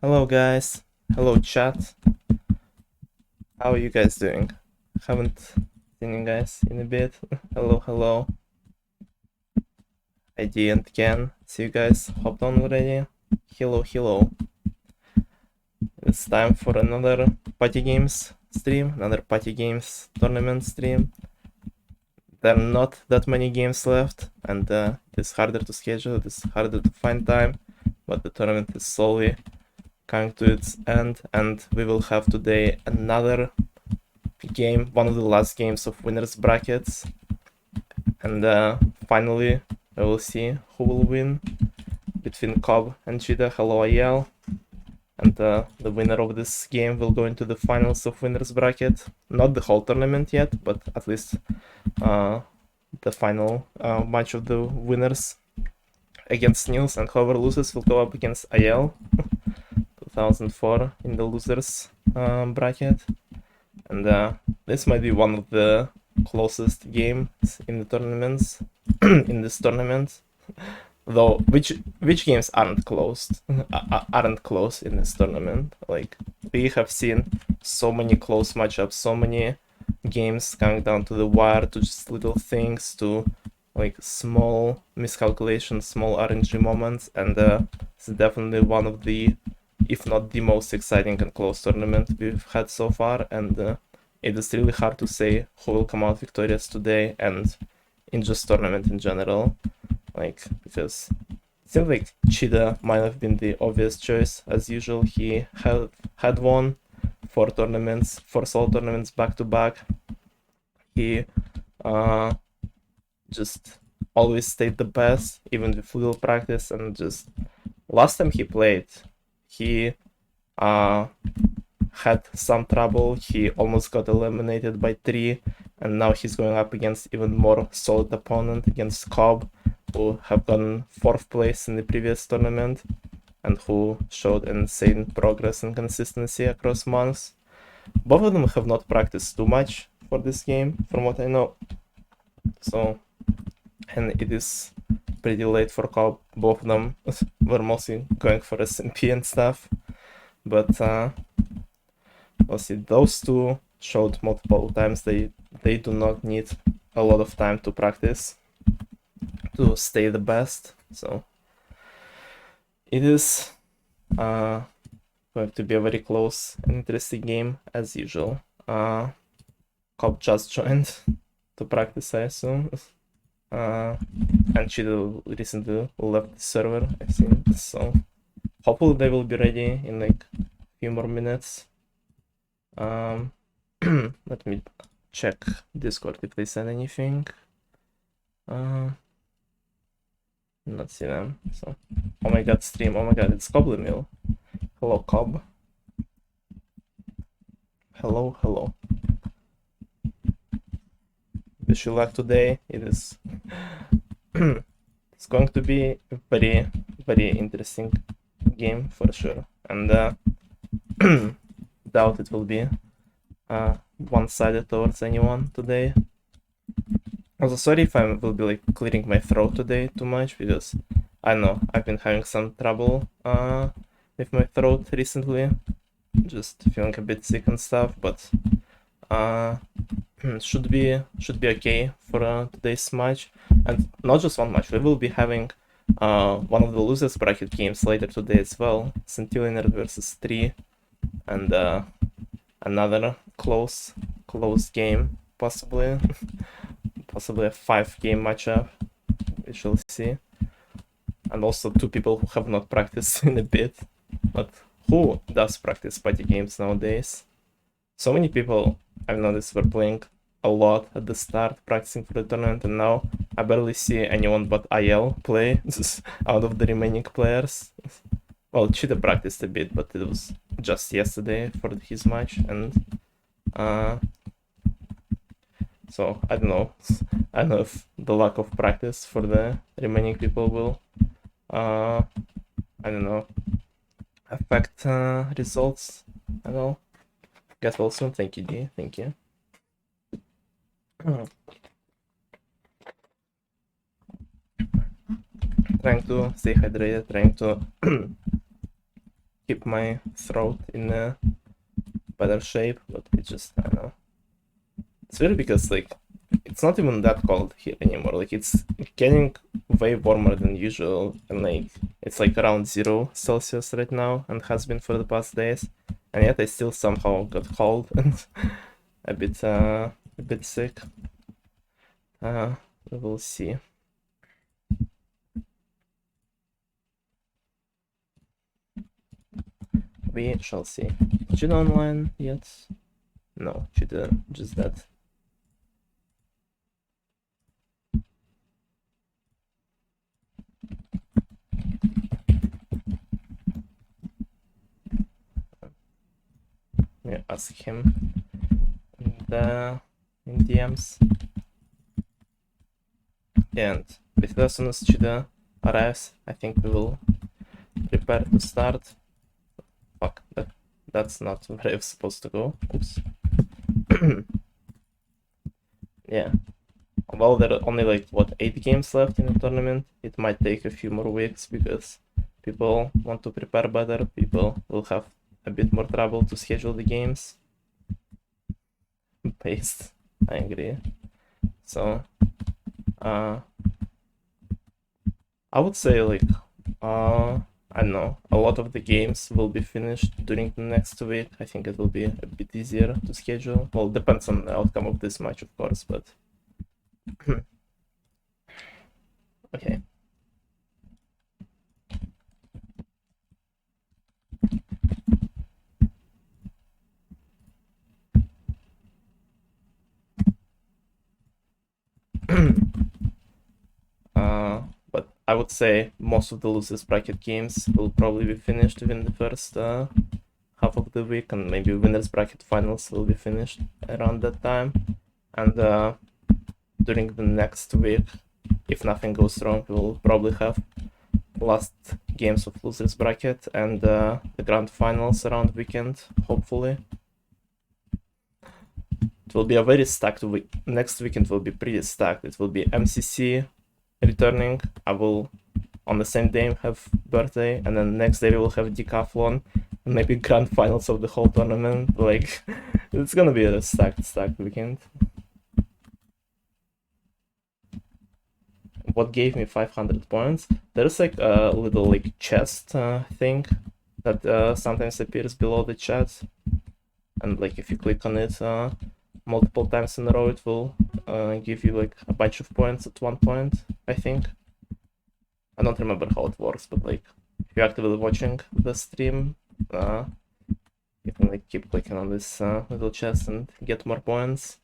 Hello guys, hello chat, how are you guys doing? Haven't seen you guys in a bit. Hello. I didn't can see you guys hopped on already. Hello. It's time for another party games stream, another party games tournament stream. There are not that many games left, and it's harder to schedule, it's harder to find time, but the tournament is slowly coming to its end, and we will have today another game, one of the last games of winners brackets, and finally we will see who will win between Cobb and Cheetah. Hello Ayel, and the winner of this game will go into the finals of winners bracket. Not the whole tournament yet, but at least the final match of the winners against Nils, and whoever loses will go up against Ayel 2004 in the losers bracket. And this might be one of the closest games in the tournaments in this tournament. Though which games aren't closed aren't close in this tournament? Like, we have seen so many close matchups, so many games coming down to the wire, to just little things, to like small miscalculations, small RNG moments, and it's definitely one of the, if not the most exciting and close tournament we've had so far, and it is really hard to say who will come out victorious today and in just tournament in general, like, because it seems like Cheetah might have been the obvious choice. As usual, he had won 4 solo tournaments back to back. He just always stayed the best, even with little practice, and just last time he played, he had some trouble. He almost got eliminated by 3, and now he's going up against even more solid opponent, against Cobb, who have gotten 4th place in the previous tournament and who showed insane progress and consistency across months. Both of them have not practiced too much for this game, from what I know. So, and it is pretty late for Cobb. Both of them were mostly going for SMP and stuff. But let's see, those two showed multiple times they do not need a lot of time to practice to stay the best. So it is going to be a very close and interesting game as usual. Cobb just joined to practice, I assume. And Cheetah recently left the server, I think. So hopefully they will be ready in like a few more minutes. Let me check Discord if they said anything. Not see them. So, oh my god, stream. Oh my god, it's Cobleemil. Hello, Cobb. Hello. Wish you luck today. It is it's going to be a very interesting game for sure, and doubt it will be one-sided towards anyone today. Also, sorry if I will be like clearing my throat today too much, because I know I've been having some trouble with my throat recently, just feeling a bit sick and stuff, but should be okay for today's match. And not just one match, we will be having one of the losers bracket games later today as well, Centillionaire versus 3, and another close game, possibly a 5-game matchup, we shall see. And also 2 people who have not practiced in a bit, but who does practice party games nowadays? So many people I've noticed were playing a lot at the start, practicing for the tournament, and now I barely see anyone but IL play out of the remaining players. Well, Cheetah practiced a bit, but it was just yesterday for his match, and so I don't know if the lack of practice for the remaining people will I don't know, affect results at all. Guess we'll soon. Thank you, D. Thank you. Trying to stay hydrated, trying to keep my throat in a better shape, but it's just, I don't know. It's weird because like it's not even that cold here anymore. Like it's getting way warmer than usual, and like it's like around 0 Celsius right now, and has been for the past days. And yet I still somehow got cold and a bit sick. We will see. We shall see. Cheetah online yet? No, Cheetah just that. Yeah, ask him in DMs. And with as soon as Cheetah arrives, I think we will prepare to start. Fuck, that's not where I was supposed to go. Oops. Yeah. Although there are only like what 8 games left in the tournament, it might take a few more weeks because people want to prepare better. People will have a bit more trouble to schedule the games. Paste. I agree. So, I would say like, I don't know, a lot of the games will be finished during the next week. I think it will be a bit easier to schedule. Well, it depends on the outcome of this match, of course, but okay. But I would say most of the losers bracket games will probably be finished within the first half of the week, and maybe winners bracket finals will be finished around that time. And during the next week, if nothing goes wrong, we will probably have last games of losers bracket and the grand finals around weekend, hopefully. It will be a very stacked week. Next weekend will be pretty stacked. It will be MCC returning. I will on the same day have birthday, and then next day we will have decathlon and maybe grand finals of the whole tournament. Like it's gonna be a stacked weekend. What gave me 500 points? There's like a little like chest thing that sometimes appears below the chat, and like if you click on it multiple times in a row, it will give you like a bunch of points at one point, I think. I don't remember how it works, but like if you're actively watching the stream, you can like keep clicking on this little chest and get more points.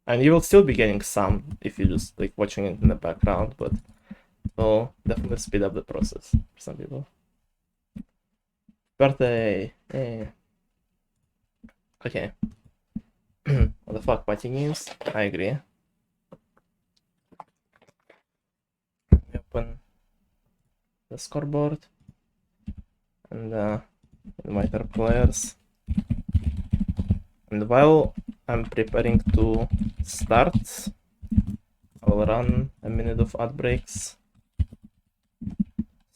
And you will still be getting some if you're just like watching it in the background, but it will definitely speed up the process for some people. Birthday! Hey. Okay. What the fuck, party games? I agree. Open the scoreboard and invite our players. And while I'm preparing to start, I will run a minute of ad breaks,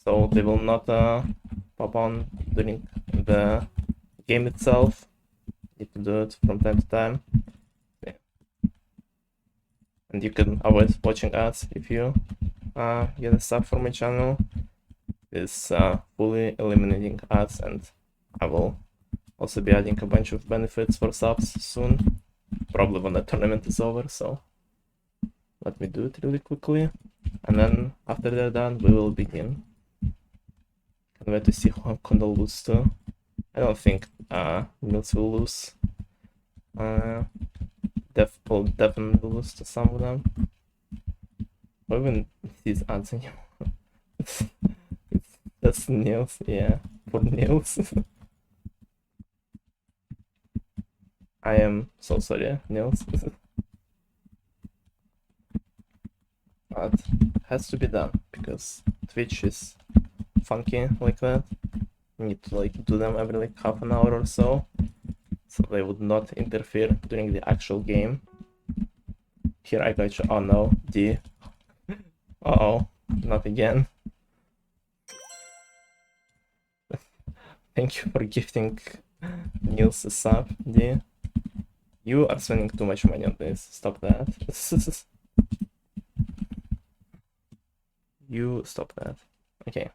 so they will not pop on during the game itself. Need to do it from time to time. Yeah. And you can avoid watching ads if you get a sub for my channel. It's fully eliminating ads, and I will also be adding a bunch of benefits for subs soon, probably when the tournament is over. So let me do it really quickly, and then after they're done, we will begin. Can't wait to see who I'm gonna lose to. I don't think Mills will lose. Will definitely lose to some of them. Or even these ads anymore. That's Nils, yeah, for Nils. I am so sorry, Nils. But has to be done because Twitch is funky like that. You need to like do them every like half an hour or so they would not interfere during the actual game. Here I got you. Oh no, D. Uh-oh, not again. Thank you for gifting Niels a sub, D. You are spending too much money on this. Stop that. You stop that. Okay.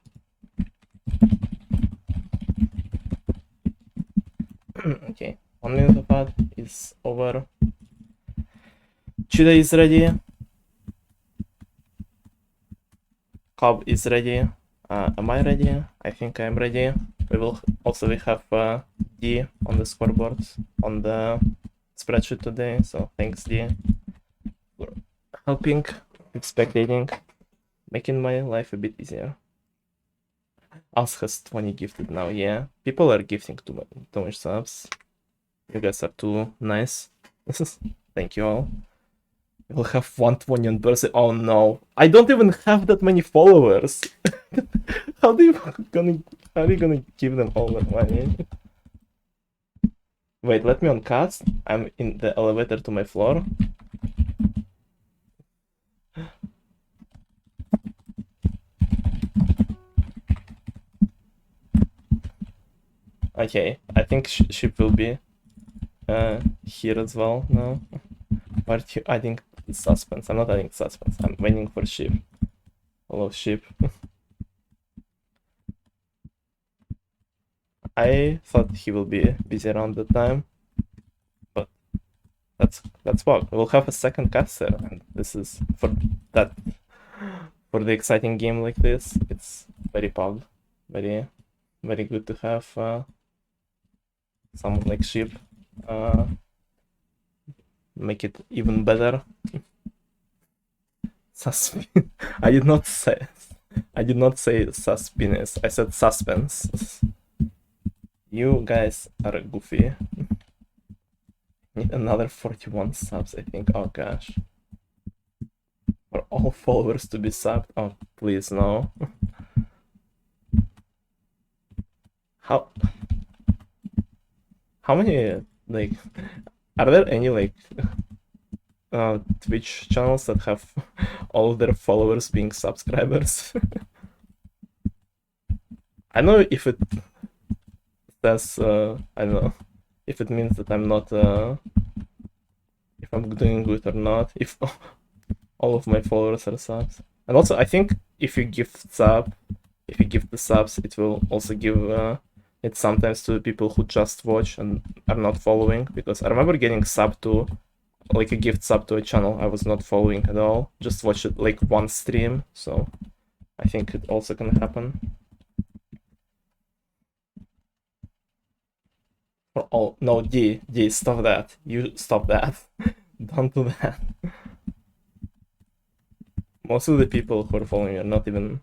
Okay. 1 minute of ad is over. Cheetah is ready. Cobb is ready. Am I ready? I think I'm ready. We will also have D on the scoreboard on the spreadsheet today. So thanks D for helping, spectating, making my life a bit easier. Us has 20 gifted now. Yeah, people are gifting too much subs. You guys are too nice. Thank you all. We'll have 120 on birthday. Oh no, I don't even have that many followers. How are you gonna give them all that money? Wait, let me on cast. I'm in the elevator to my floor. Okay, I think ship will be here as well now. But adding suspense. I'm not adding suspense. I'm waiting for ship. Hello, ship. I thought he will be busy around the time, but that's what we'll have a second caster, and this is for the exciting game like this. It's very pub, very good to have someone like Sheep make it even better. I did not say suspiness. I said suspense. You guys are goofy. Need another 41 subs, I think. Oh gosh. For all followers to be subbed. Oh, please, no. How many, like, are there any, like, Twitch channels that have all of their followers being subscribers? I don't know if it says, I don't know, if it means that I'm not, if I'm doing good or not, if all of my followers are subs. And also, I think if you give the subs, it will also give it sometimes to people who just watch and are not following, because I remember getting sub to, like, a gift sub to a channel I was not following at all, just watch it like one stream, so I think it also can happen. Oh, no, D, stop that. You stop that. Don't do that. Most of the people who are following are not even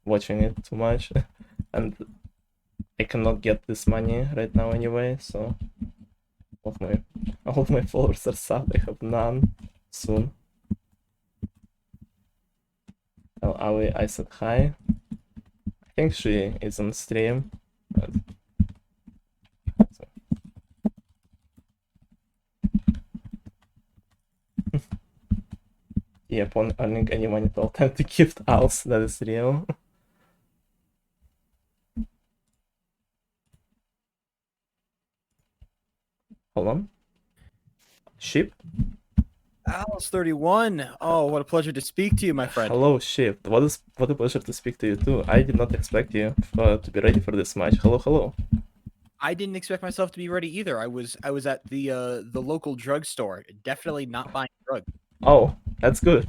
watching it too much, and I cannot get this money right now anyway, so all of my followers are subbed. I have none soon. Oh, Aoi, I said hi. I think she is on stream. But... yeah, upon earning any money at all time to gift owls, that is real. Hold on. Ship? Alice 31. Oh, what a pleasure to speak to you, my friend. Hello, Ship. What a pleasure to speak to you too. I did not expect you to be ready for this match. Hello. I didn't expect myself to be ready either. I was at the local drugstore, definitely not buying drugs. Oh, that's good.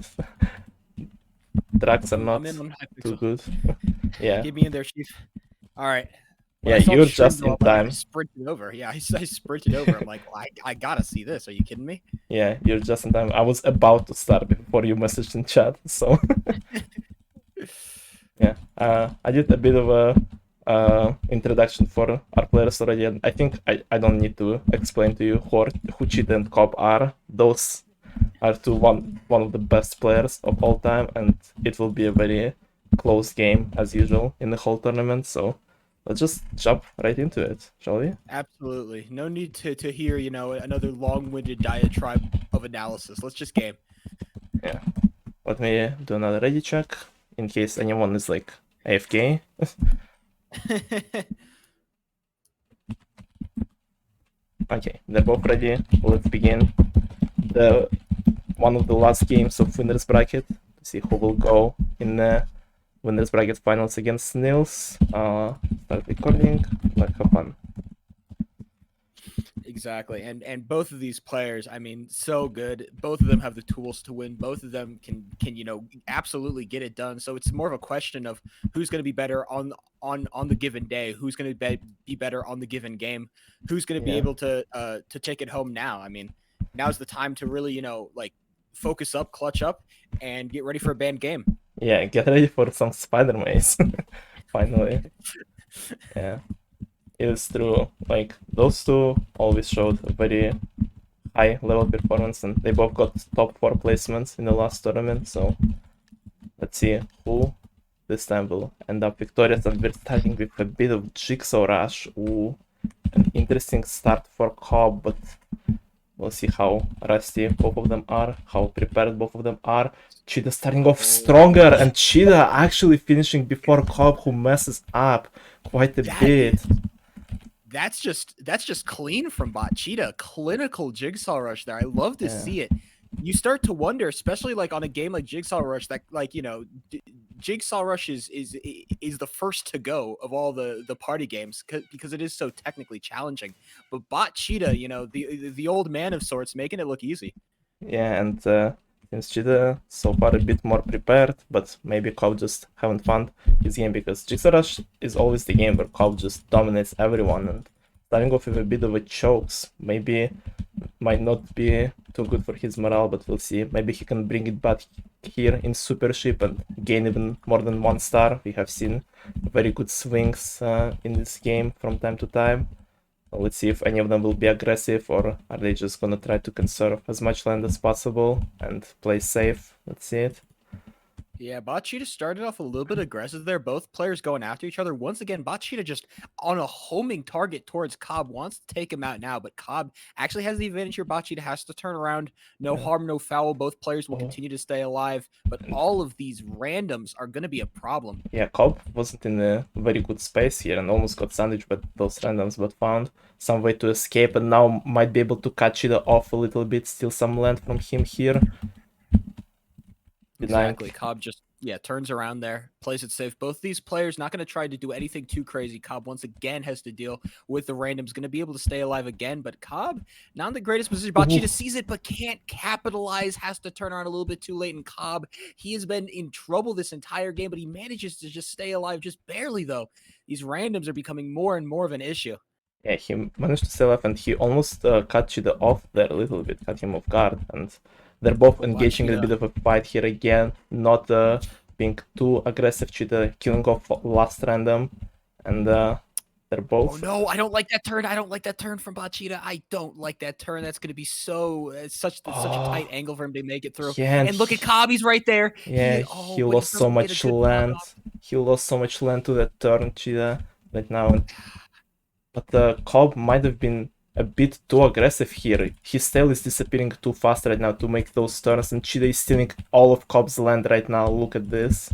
Drugs are not I'm in on too good. Yeah. Get me in there, chief. All right. When Yeah, I saw you're the stream just go in up, I time. sprinted over. Yeah, I sprinted over. I'm like, well, I gotta see this. Are you kidding me? Yeah, you're just in time. I was about to start before you messaged in chat, so yeah. I did a bit of a introduction for our players already, and I think I don't need to explain to you who Cheetah and Cobb are. Those are one of the best players of all time, and it will be a very close game as usual in the whole tournament. So let's just jump right into it, shall we? Absolutely. No need to hear, another long-winded diatribe of analysis. Let's just game. Yeah. Let me do another ready check in case anyone is like AFK. Okay, they're both ready. Let's begin. One of the last games of winners bracket to see who will go in the winners bracket finals against Nils. Start recording. Let's have fun. Exactly. And both of these players, I mean, so good. Both of them have the tools to win. Both of them can absolutely get it done. So it's more of a question of who's going to be better on the given day, who's going to be better on the given game, who's going to be able to take it home now. I mean, now's the time to really, like focus up, clutch up, and get ready for a banned game. Yeah, get ready for some Spider Maze. Finally. Yeah. It is true. Like, those two always showed a very high level performance, and they both got top 4 placements in the last tournament, so let's see who this time will end up victorious. And we're starting with a bit of Jigsaw Rush. Ooh, an interesting start for Cobb, but we'll see how rusty both of them are, how prepared both of them are. Cheetah starting off stronger, and Cheetah actually finishing before Cobb, who messes up quite a bit. That's just clean from BotCheetah. Clinical Jigsaw Rush there. I love to see it. You start to wonder, especially like on a game like Jigsaw Rush, that like Jigsaw Rush is the first to go of all the party games because it is so technically challenging. But BotCheetah, the old man of sorts, making it look easy. Yeah, and since Cheetah so far a bit more prepared, but maybe Cobb just haven't found his game, because Jigsaw Rush is always the game where Cobb just dominates everyone, and starting off with a bit of a chokes maybe might not be too good for his morale, but we'll see. Maybe he can bring it back here in Super Ship and gain even more than 1 star. We have seen very good swings in this game from time to time. Let's see if any of them will be aggressive, or are they just gonna try to conserve as much land as possible and play safe. Let's see it. Yeah, BotCheetah started off a little bit aggressive there. Both players going after each other. Once again, BotCheetah just on a homing target towards Cobb, wants to take him out now, but Cobb actually has the advantage here. BotCheetah has to turn around. No harm, no foul. Both players will continue to stay alive, but all of these randoms are going to be a problem. Yeah, Cobb wasn't in a very good space here and almost got sandwiched by those randoms, but found some way to escape, and now might be able to cut Cheetah off a little bit, steal some land from him here. Exactly. Cobb just, turns around there, plays it safe. Both these players not going to try to do anything too crazy. Cobb once again has to deal with the randoms, going to be able to stay alive again, but Cobb not in the greatest position. BotCheetah sees it, but can't capitalize, has to turn around a little bit too late, and Cobb, he has been in trouble this entire game, but he manages to just stay alive, just barely though. These randoms are becoming more and more of an issue. Yeah, he managed to stay alive, and he almost cut Cheetah off there a little bit, cut him off guard, and they're both engaging in a bit of a fight here again, not being too aggressive. Cheetah killing off last random, and they're both... Oh no, I don't like that turn. I don't like that turn from BotCheetah. I don't like that turn. That's going to be such a tight angle for him to make it through. Yeah, and look at Cobb, he's right there. Yeah, he lost so much land. He lost so much land to that turn, Cheetah, right now. But Cobb might have been a bit too aggressive here. His tail is disappearing too fast right now to make those turns, and Cheetah is stealing all of Cobb's land right now. Look at this.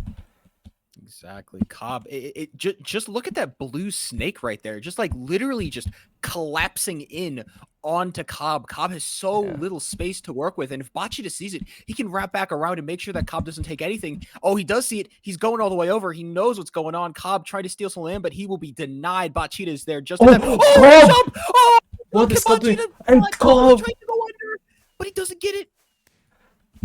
Exactly. Cobb, just look at that blue snake right there. Just like literally just collapsing in onto Cobb. Cobb has so little space to work with, and if BotCheetah sees it, he can wrap back around and make sure that Cobb doesn't take anything. Oh, he does see it. He's going all the way over. He knows what's going on. Cobb tried to steal some land, but he will be denied. BotCheetah is there just Cobb! Oh, what is Cobb doing? And Cobb trying to go under, but he doesn't get it.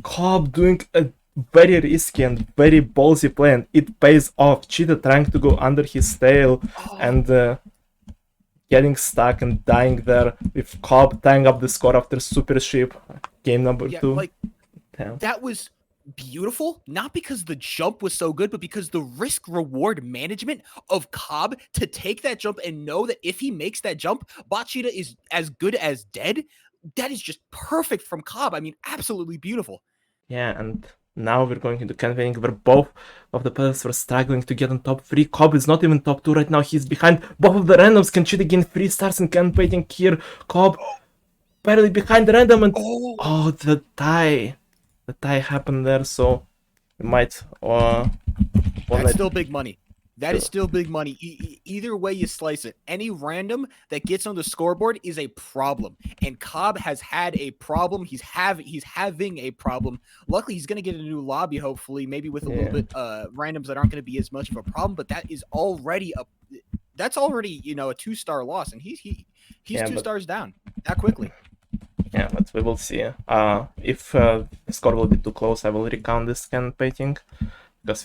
Cobb doing a very risky and very ballsy play, and it pays off. Cheetah trying to go under his tail and getting stuck and dying there, with Cobb tying up the score after Super Ship, game number 2. Like, that was beautiful, not because the jump was so good, but because the risk reward management of Cobb to take that jump and know that if he makes that jump, BotCheetah is as good as dead. That is just perfect from Cobb. I mean, absolutely beautiful. Yeah, and now we're going into campaigning where both of the players were struggling to get on top 3. Cobb is not even top 2 right now. He's behind both of the randoms. Can Cheetah gain 3 stars in campaigning here? Cobb barely behind the random, and the tie. The tie happened there, so we might... That's still big money. That is still big money. Either way you slice it, any random that gets on the scoreboard is a problem. And Cobb has had a problem. He's having a problem. Luckily, he's going to get a new lobby, hopefully, maybe with a little bit randoms that aren't going to be as much of a problem. But that is already a 2-star loss, and he's 2 stars down that quickly. Yeah, but we will see. If the score will be too close, I will recount this scan painting. Because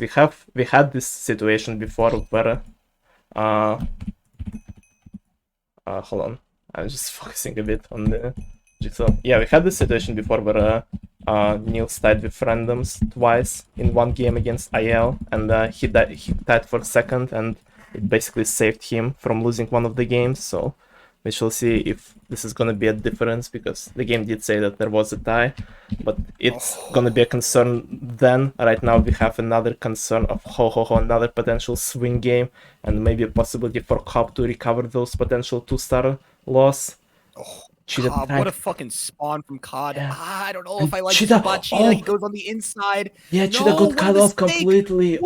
we had this situation before where hold on, I'm just focusing a bit on the jigsaw. Yeah, we had this situation before where Niels tied with randoms twice in one game against IL, and he tied for second, and it basically saved him from losing one of the games. So we shall see if this is gonna be a difference, because the game did say that there was a tie, but it's gonna be a concern then. Right now we have another concern of another potential swing game, and maybe a possibility for Cobb to recover those potential 2-star loss. Cobb, what a fucking spawn from COD. Yeah. I don't know if I like Cheetah. BotCheetah. He goes on the inside. Yeah, Cheetah got cut off completely.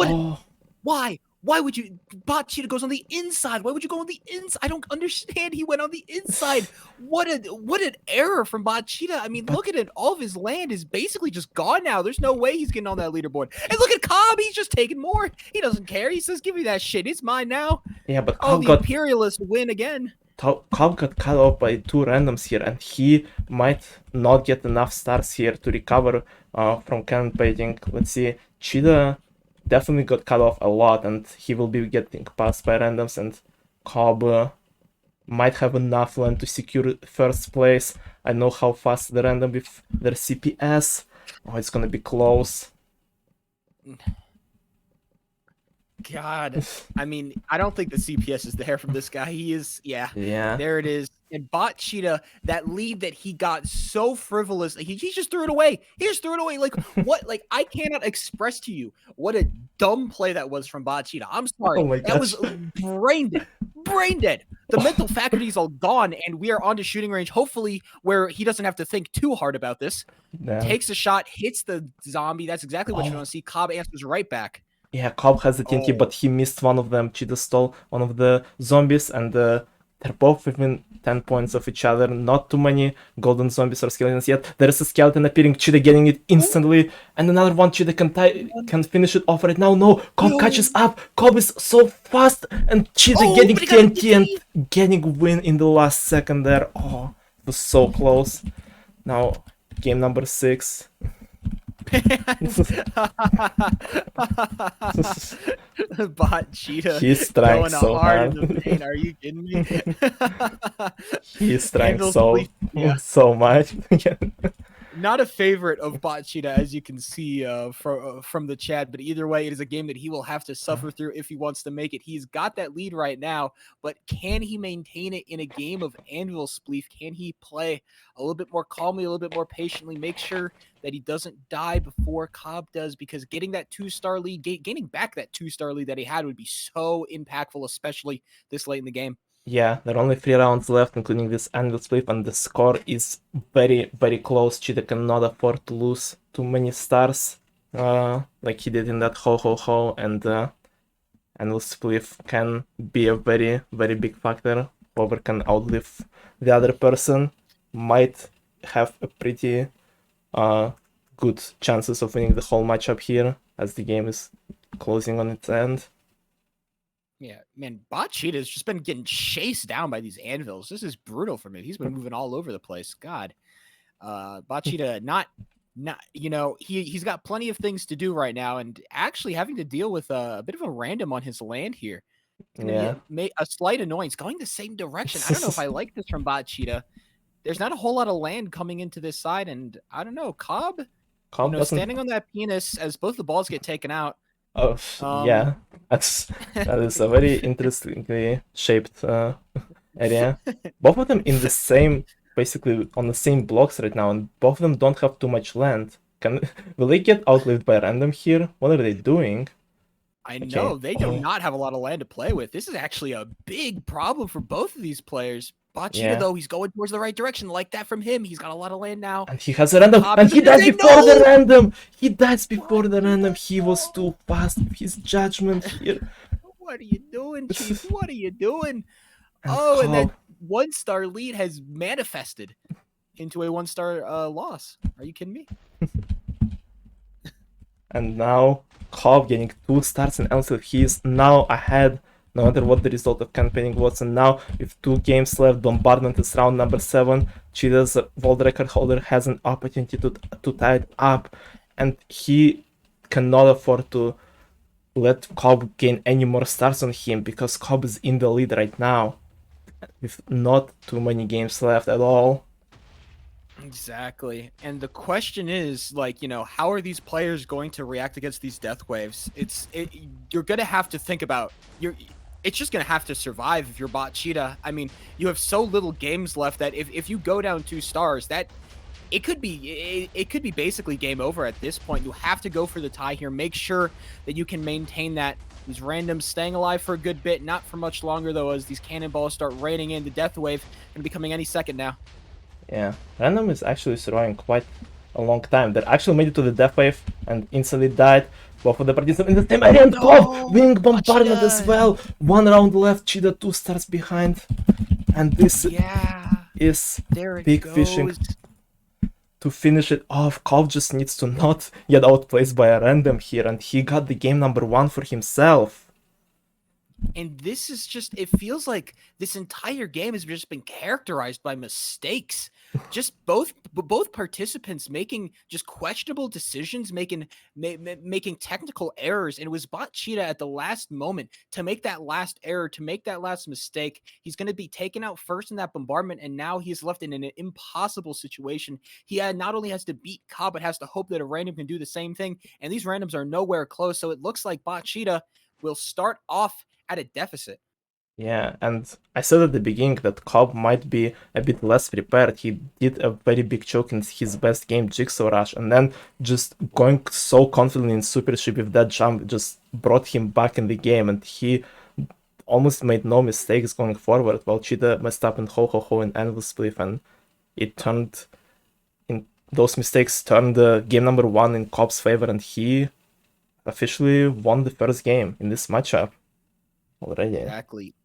Why? Why would you? BotCheetah goes on the inside. Why would you go on the inside? I don't understand. He went on the inside. What an error from BotCheetah. I mean, look at it. All of his land is basically just gone now. There's no way he's getting on that leaderboard. And look at Cobb. He's just taking more. He doesn't care. He says, "Give me that shit. It's mine now." Yeah, but Cobb the Imperialist win again. Cobb got cut off by 2 randoms here, and he might not get enough stars here to recover from cannon painting. Let's see. Cheetah definitely got cut off a lot, and he will be getting passed by randoms, and Cobb might have enough land to secure first place. I know how fast the random with their CPS. Oh, it's gonna be close. God, I mean, I don't think the CPS is there from this guy. He is, yeah. There it is. And BotCheetah, that lead that he got so frivolous, he just threw it away. He just threw it away. Like, what? Like, I cannot express to you what a dumb play that was from BotCheetah. I'm sorry. Oh my that was brain dead. Brain dead. The mental faculties are gone, and we are on to shooting range, hopefully, where he doesn't have to think too hard about this. Takes a shot, hits the zombie. That's exactly what you want to see. Cobb answers right back. Yeah, Cobb has the TNT, but he missed one of them. Cheetah stole one of the zombies, and they're both within 10 points of each other. Not too many golden zombies or skeletons yet. There is a skeleton appearing, Cheetah getting it instantly, and another one. Cheetah can finish it off right now. No, Cobb catches up. Cobb is so fast, and Cheetah getting TNT and getting win in the last second there. Oh, it was so close. Now, game number 6. BotCheetah. He's trying so hard. In the paint. Are you kidding me? He's trying so much. Not a favorite of BotCheetah, as you can see from the chat, but either way, it is a game that he will have to suffer through if he wants to make it. He's got that lead right now, but can he maintain it in a game of Anvil Spleef? Can he play a little bit more calmly, a little bit more patiently, make sure that he doesn't die before Cobb does? Because getting that 2-star lead, gaining back that 2-star lead that he had would be so impactful, especially this late in the game. Yeah, there are only 3 rounds left, including this Anvil Split, and the score is very, very close. Cheetah cannot afford to lose too many stars, like he did in that ho, and Anvil Split can be a very, very big factor. Whoever can outlive the other person might have a pretty good chances of winning the whole matchup here, as the game is closing on its end. Yeah, man, BotCheetah has just been getting chased down by these anvils. This is brutal for me. He's been moving all over the place. God, BotCheetah, not he's got plenty of things to do right now, and actually having to deal with a bit of a random on his land here. Yeah, a slight annoyance going the same direction. I don't know if I like this from BotCheetah. There's not a whole lot of land coming into this side, and I don't know. Cobb standing on that penis as both the balls get taken out. Oh, yeah, that is a very interestingly shaped area. Both of them in the same, basically on the same blocks right now, and both of them don't have too much land. Will they get outlived by random here? What are they doing? I know, they do not have a lot of land to play with. This is actually a big problem for both of these players. BotCheetah, though, he's going towards the right direction. Like that from him. He's got a lot of land now. And he has a random. And he dies before the random. He dies before the random. He was too fast with his judgment here. What are you doing, Chief? What are you doing? And Oh, and that Cobb, 1-star lead has manifested into a 1-star loss. Are you kidding me? and now Cobb getting 2 stars in Elsil. He is now ahead, no matter what the result of campaigning was. And now, with 2 games left, Bombardment is round number 7. Cheetah's world record holder has an opportunity to tie it up, and he cannot afford to let Cobb gain any more stars on him because Cobb is in the lead right now with not too many games left at all. Exactly. And the question is, like, how are these players going to react against these death waves? You're gonna have to think about it's just gonna have to survive if you're BotCheetah. I mean, you have so little games left that if you go down 2 stars, that it could be basically game over at this point. You have to go for the tie here. Make sure that you can maintain that. These randoms staying alive for a good bit, not for much longer though, as these cannonballs start raining in. The death wave gonna be coming any second now. Yeah, Random is actually surviving quite a long time. They actually made it to the death wave and instantly died. Both of the participants in the same area, and Cobb winning Bombardment as well. 1 round left, Cheetah 2 stars behind. And this is big fishing to finish it off. Cobb just needs to not get outplaced by a random here, and he got the game number 1 for himself. And this is just, it feels like this entire game has just been characterized by mistakes. Just both participants making just questionable decisions, making technical errors. And it was BotCheetah at the last moment to make that last error, to make that last mistake. He's going to be taken out first in that bombardment, and now he's left in an impossible situation. He not only has to beat Cobb, but has to hope that a random can do the same thing. And these randoms are nowhere close. So it looks like BotCheetah will start off at a deficit. Yeah, and I said at the beginning that Cobb might be a bit less prepared. He did a very big choke in his best game, Jigsaw Rush, and then just going so confidently in Super Ship with that jump just brought him back in the game, and he almost made no mistakes going forward, while Cheetah messed up in Ho Ho Ho and Anvil Spliff, and those mistakes turned the game number 1 in Cobb's favor, and he officially won the first game in this matchup already. Exactly.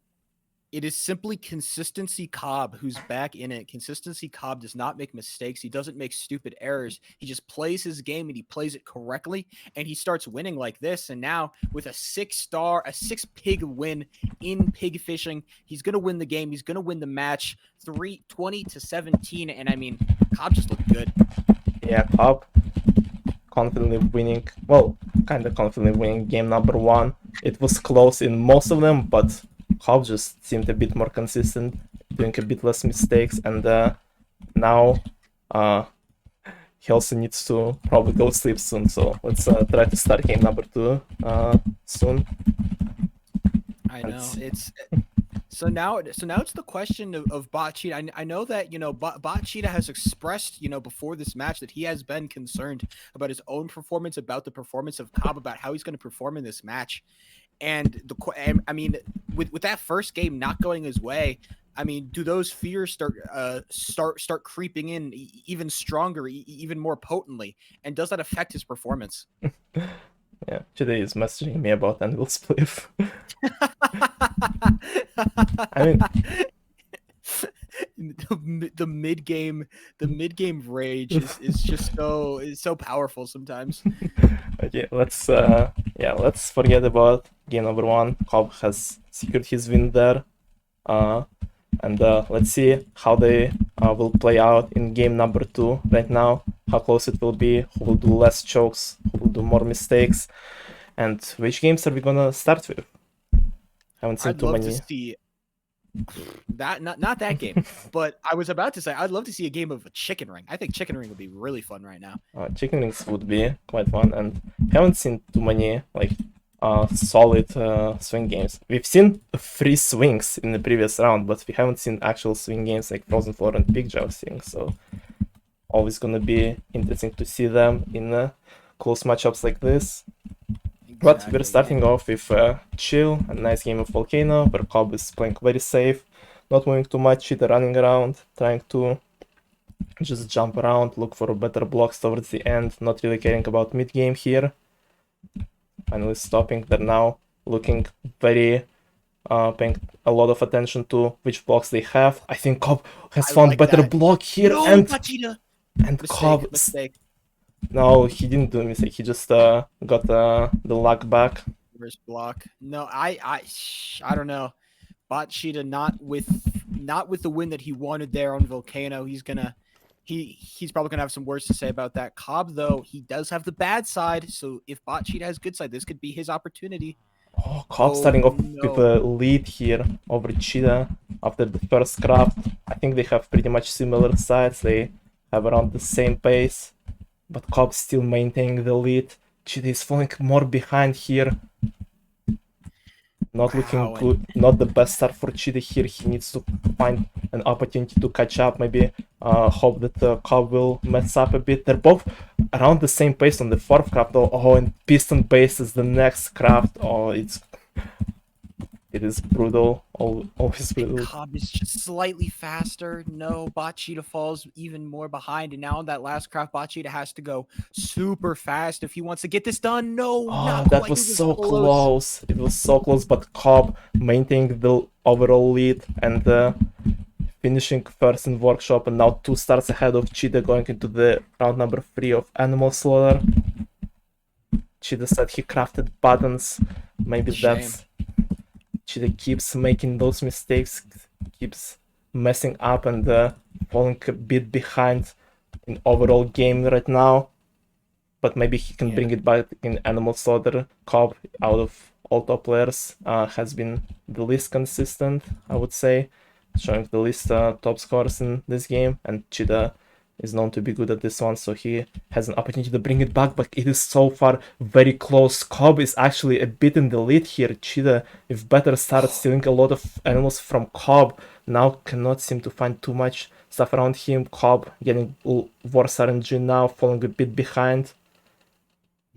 It is simply Consistency Cobb who's back in it. Consistency Cobb does not make mistakes. He doesn't make stupid errors. He just plays his game and he plays it correctly, and he starts winning like this. And now with a 6-pig win in pig fishing, he's going to win the game. He's going to win the match 20-17. And I mean, Cobb just looked good. Yeah, Cobb confidently winning, well, kind of confidently winning game number 1. It was close in most of them, but Cobb just seemed a bit more consistent, doing a bit less mistakes, and now he also needs to probably go sleep soon, so let's try to start game number 2 soon. I know, So now it's the question of BotCheetah. I know that, BotCheetah has expressed, before this match that he has been concerned about his own performance, about the performance of Cobb, about how he's going to perform in this match. And I mean, with that first game not going his way, I mean, do those fears start creeping in even stronger, even more potently? And does that affect his performance? Yeah, today is messaging me about Anvil Spliff. I mean, the mid game rage is just so powerful sometimes. Okay, let's forget about game number 1. Cobb has secured his win there, and let's see how they will play out in game number 2 right now. How close it will be, who will do less chokes, who will do more mistakes, and which games are we gonna start with? Haven't seen too many. To see that, not that game, but I was about to say I'd love to see a game of a chicken ring. I think chicken ring would be really fun right now. Chicken rings would be quite fun, and haven't seen too many solid swing games. We've seen 3 swings in the previous round, but we haven't seen actual swing games like Frozen Floor and Pig Jousting, so always gonna be interesting to see them in close matchups like this. But we're starting off with Chill, a nice game of Volcano, where Cobb is playing very safe, not moving too much, Cheetah running around, trying to just jump around, look for better blocks towards the end, not really caring about mid-game here. Finally stopping. They're now looking very paying a lot of attention to which blocks they have. I think Cobb has I found like better that. block here, No, and BotCheetah. Cobb. Mistake. No, he didn't do a mistake. He just got the luck back. Reverse block. No, I don't know. BotCheetah not with the win that he wanted there on Volcano. He's probably gonna have some words to say about that. Cobb, though, he does have the bad side. So if BotCheetah has good side, this could be his opportunity. Oh, Cobb starting off with a lead here over Cheetah after the first craft. I think they have pretty much similar sides. They have around the same pace, but Cobb still maintaining the lead. Cheetah is falling more behind here. Not looking good. Not the best start for Cheetah here. He needs to find an opportunity to catch up. Maybe hope that Cobb will mess up a bit. They're both around the same pace on the fourth craft. Oh, and Piston base is the next craft. Oh, it is brutal. Always brutal. Cobb is just slightly faster. No, BotCheetah falls even more behind. And now on that last craft, BotCheetah has to go super fast if he wants to get this done. No, not that quite. was so close. It was so close, but Cobb maintaining the overall lead and finishing first in Workshop, and now 2 stars ahead of Cheetah going into the round number 3 of Animal Slaughter. Cheetah said he crafted buttons. Maybe that's... Cheetah keeps making those mistakes, keeps messing up and falling a bit behind in overall game right now. But maybe he can bring it back in Animal Slaughter. Cobb, out of all top players, has been the least consistent, I would say, showing the least top scores in this game, and Cheetah is known to be good at this one, so he has an opportunity to bring it back, but it is so far very close. Cobb is actually a bit in the lead here. Cheetah, if better, started stealing a lot of animals from Cobb. Now cannot seem to find too much stuff around him. Cobb getting worse RNG now, falling a bit behind.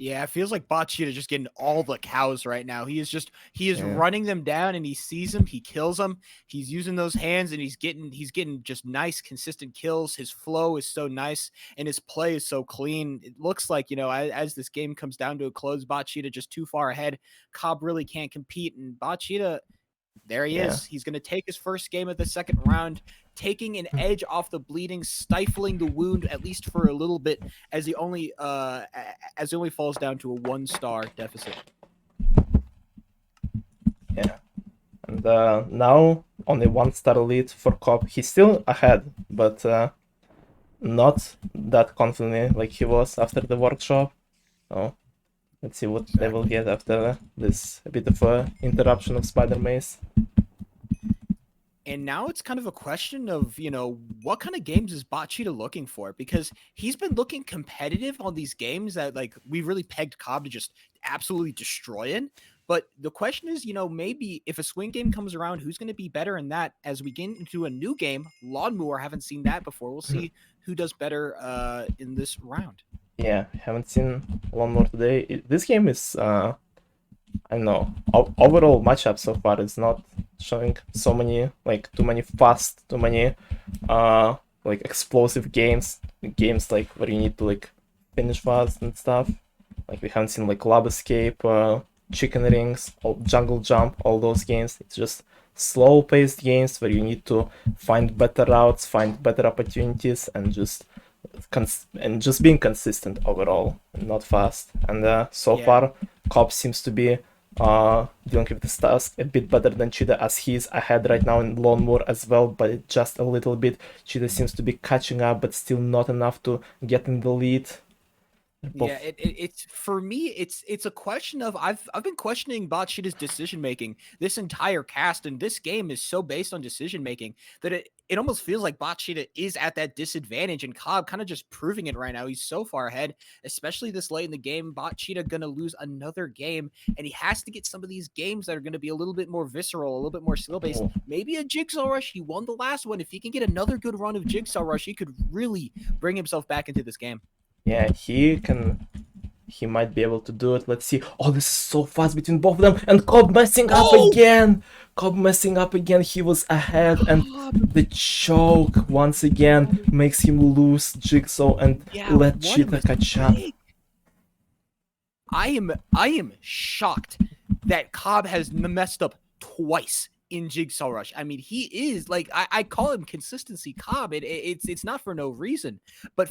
Yeah, it feels like BotCheetah just getting all the cows right now. He is running them down, and he sees them, he kills them. He's using those hands, and he's getting just nice, consistent kills. His flow is so nice, and his play is so clean. It looks like, as this game comes down to a close, BotCheetah just too far ahead. Cobb really can't compete, and BotCheetah, there he is. He's going to take his first game of the second round, taking an edge off the bleeding, stifling the wound at least for a little bit, as he only falls down to a 1-star deficit. Yeah, and now only 1-star lead for Cobb. He's still ahead, but not that confidently like he was after the workshop. So let's see what they will get after this a bit of a interruption of Spider Maze. And now it's kind of a question of, what kind of games is BotCheetah looking for? Because he's been looking competitive on these games that, we really pegged Cobb to just absolutely destroy in. But the question is, maybe if a swing game comes around, who's going to be better in that as we get into a new game? Lawnmower, haven't seen that before. We'll see who does better in this round. Yeah, haven't seen Lawnmower today. This game is... I don't know, overall matchup so far is not showing so many, too many fast, too many, explosive games where you need to, finish fast and stuff. We haven't seen, Lab Escape, Chicken Rings, Jungle Jump, all those games. It's just slow-paced games where you need to find better routes, find better opportunities, and just being consistent overall, not fast. And so far, Cobb seems to be dealing with this task a bit better than Cheetah, as he's ahead right now in Lawnmower as well, but just a little bit. Cheetah seems to be catching up, but still not enough to get in the lead. Yeah, it's for me, it's a question of I've been questioning BotCheetah's decision making this entire cast, and this game is so based on decision making that it almost feels like BotCheetah is at that disadvantage, and Cobb kind of just proving it right now. He's so far ahead, especially this late in the game. BotCheetah gonna lose another game, and he has to get some of these games that are gonna be a little bit more visceral, a little bit more skill based. Maybe a Jigsaw Rush. He won the last one. If he can get another good run of Jigsaw Rush, he could really bring himself back into this game. Yeah, he might be able to do it. Let's see. Oh, this is so fast between both of them, and Cobb messing up again. Cobb messing up again. He was ahead, and the choke once again makes him lose Jigsaw and let Cheetah catch up. I am shocked that Cobb has messed up twice in Jigsaw Rush. I mean, he is like I call him consistency Cobb. It's not for no reason, but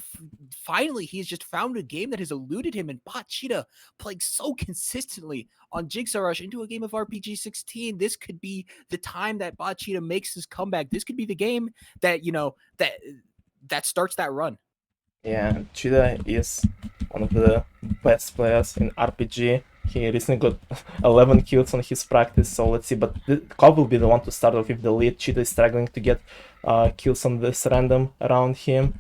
finally he's just found a game that has eluded him. And BotCheetah playing so consistently on Jigsaw Rush into a game of RPG 16. This could be the time that BotCheetah makes his comeback. This could be the game that that starts that run. Yeah, Cheetah is one of the best players in RPG. He recently got 11 kills on his practice, so let's see. But Cobb will be the one to start off with the lead. Cheetah is struggling to get kills on this random around him.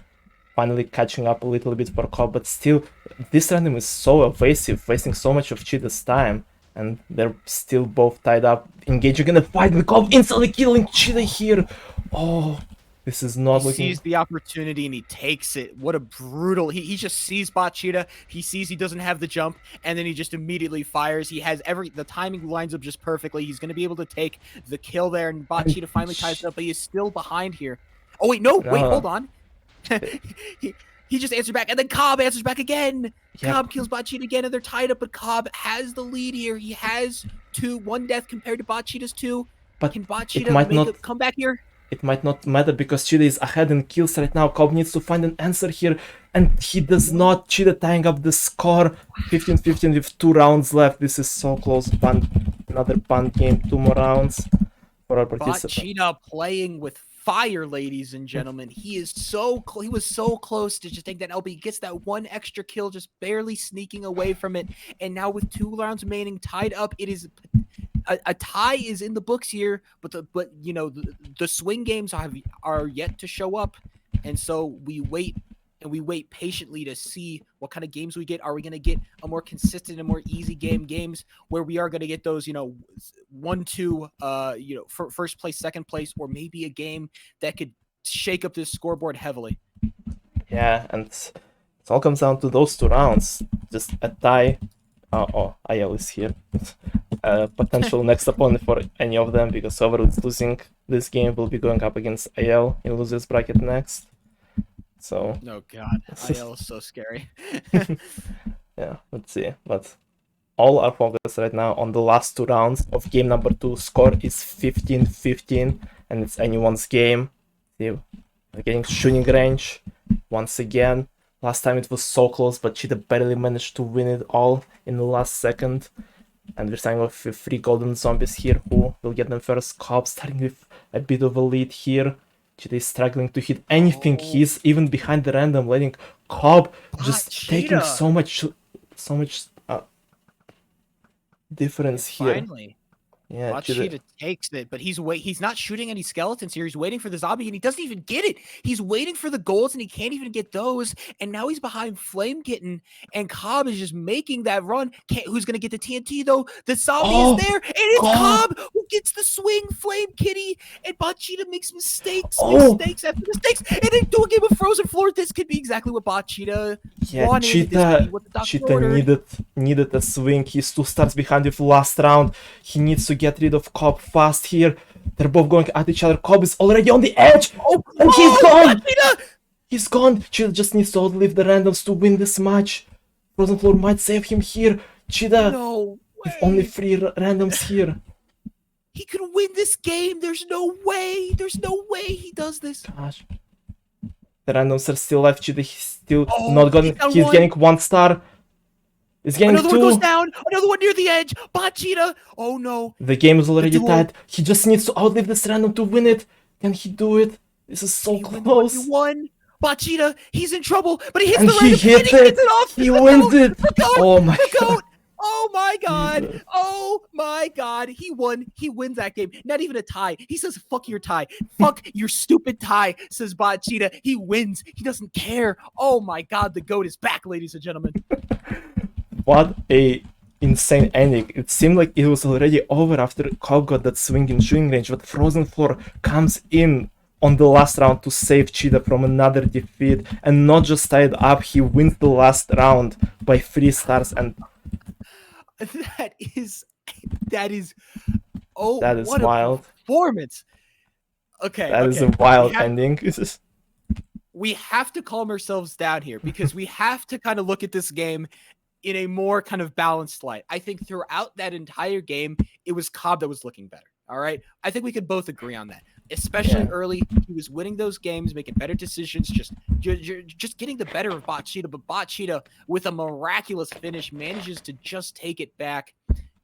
Finally catching up a little bit for Cobb, but still, this random is so evasive, wasting so much of Cheetah's time. And they're still both tied up, engaging in a fight, and Cobb instantly killing Cheetah here. Oh, this is not looking... He sees the opportunity and he takes it. What a brutal... He just sees BotCheetah. He sees he doesn't have the jump, and then he just immediately fires. He has the timing lines up just perfectly. He's going to be able to take the kill there, and BotCheetah finally ties it up, but he is still behind here. Oh, wait, no. Wait, hold on. he just answered back, and then Cobb answers back again. Yep. Cobb kills BotCheetah again, and they're tied up, but Cobb has the lead here. He has 1 death compared to BotCheetah's 2. But can BotCheetah make a comeback here? It might not matter because Cheetah is ahead in kills right now. Cobb needs to find an answer here, and he does not. Cheetah tying up the score, 15-15 with 2 rounds left. This is so close. Another punt game, 2 more rounds for our participant. BotCheetah playing with fire, ladies and gentlemen. He was so close to just take that LB. He gets that 1 extra kill, just barely sneaking away from it. And now with 2 rounds remaining, tied up, it is a tie is in the books here. But the swing games are yet to show up, and so we wait. And we wait patiently to see what kind of games we get. Are we going to get a more consistent and more easy games where we are going to get those, 1-2, for first place, second place, or maybe a game that could shake up this scoreboard heavily? Yeah, and it all comes down to those 2 rounds. Just a tie. IL is here. Potential next opponent for any of them, because whoever is losing this game will be going up against IL in losers bracket next. So oh god, IL is so scary. Yeah, let's see. But all our focus right now on the last 2 rounds of game number 2. Score is 15-15, and it's anyone's game. See, we're getting shooting range once again. Last time it was so close, but Cheetah barely managed to win it all in the last second. And we're starting off with 3 golden zombies here. Who will get them first? Cobb starting with a bit of a lead here. Cheetah is struggling to hit anything. He's even behind the random, letting Cobb just taking so much difference here. Finally. Yeah, BotCheetah takes it, but he's not shooting any skeletons here. He's waiting for the zombie, and he doesn't even get it. He's waiting for the golds, and he can't even get those. And now he's behind Flame Kitten, and Cobb is just making that run. Who's going to get the TNT, though? The zombie is there, and it's Cobb who gets the swing, Flame Kitty, and BotCheetah makes mistakes after mistakes, and they do a game of Frozen Floor. This could be exactly what BotCheetah wanted. Cheetah needed a swing. He's 2 starts behind with last round. He needs to get rid of Cobb fast here. They're both going at each other. Cobb is already on the edge, and he's gone. He's gone. Cheetah just needs to outlive the randoms to win this match. Frozen Floor might save him here. Cheetah with only 3 randoms here. He can win this game. There's no way. There's no way he does this. Gosh. The randoms are still alive. Cheetah, he's still not gone. He's getting 1 star. He's getting another 2. One goes down. Another one near the edge. BotCheetah. Oh no. The game is already tied. He just needs to outlive this random to win it. Can he do it? This is so close. He won. BotCheetah, he's in trouble, but he hits and the random, he hits it off. He wins it. Oh my god. Oh my god. Oh my god. He won. He wins that game. Not even a tie. He says, fuck your tie. Fuck your stupid tie, says BotCheetah. He wins. He doesn't care. Oh my god. The GOAT is back, ladies and gentlemen. What a insane ending. It seemed like it was already over after Cobb got that swing in shooting range, but Frozen Floor comes in on the last round to save Cheetah from another defeat, and not just tied up, he wins the last round by 3 stars. And that is wild. Performance. Okay. That is a wild ending. We have to calm ourselves down here, because we have to kind of look at this game in a more kind of balanced light. I think throughout that entire game, it was Cobb that was looking better. All right. I think we could both agree on that. Especially Yeah. early, he was winning those games, making better decisions, just getting the better of BotCheetah. But BotCheetah, with a miraculous finish, manages to just take it back.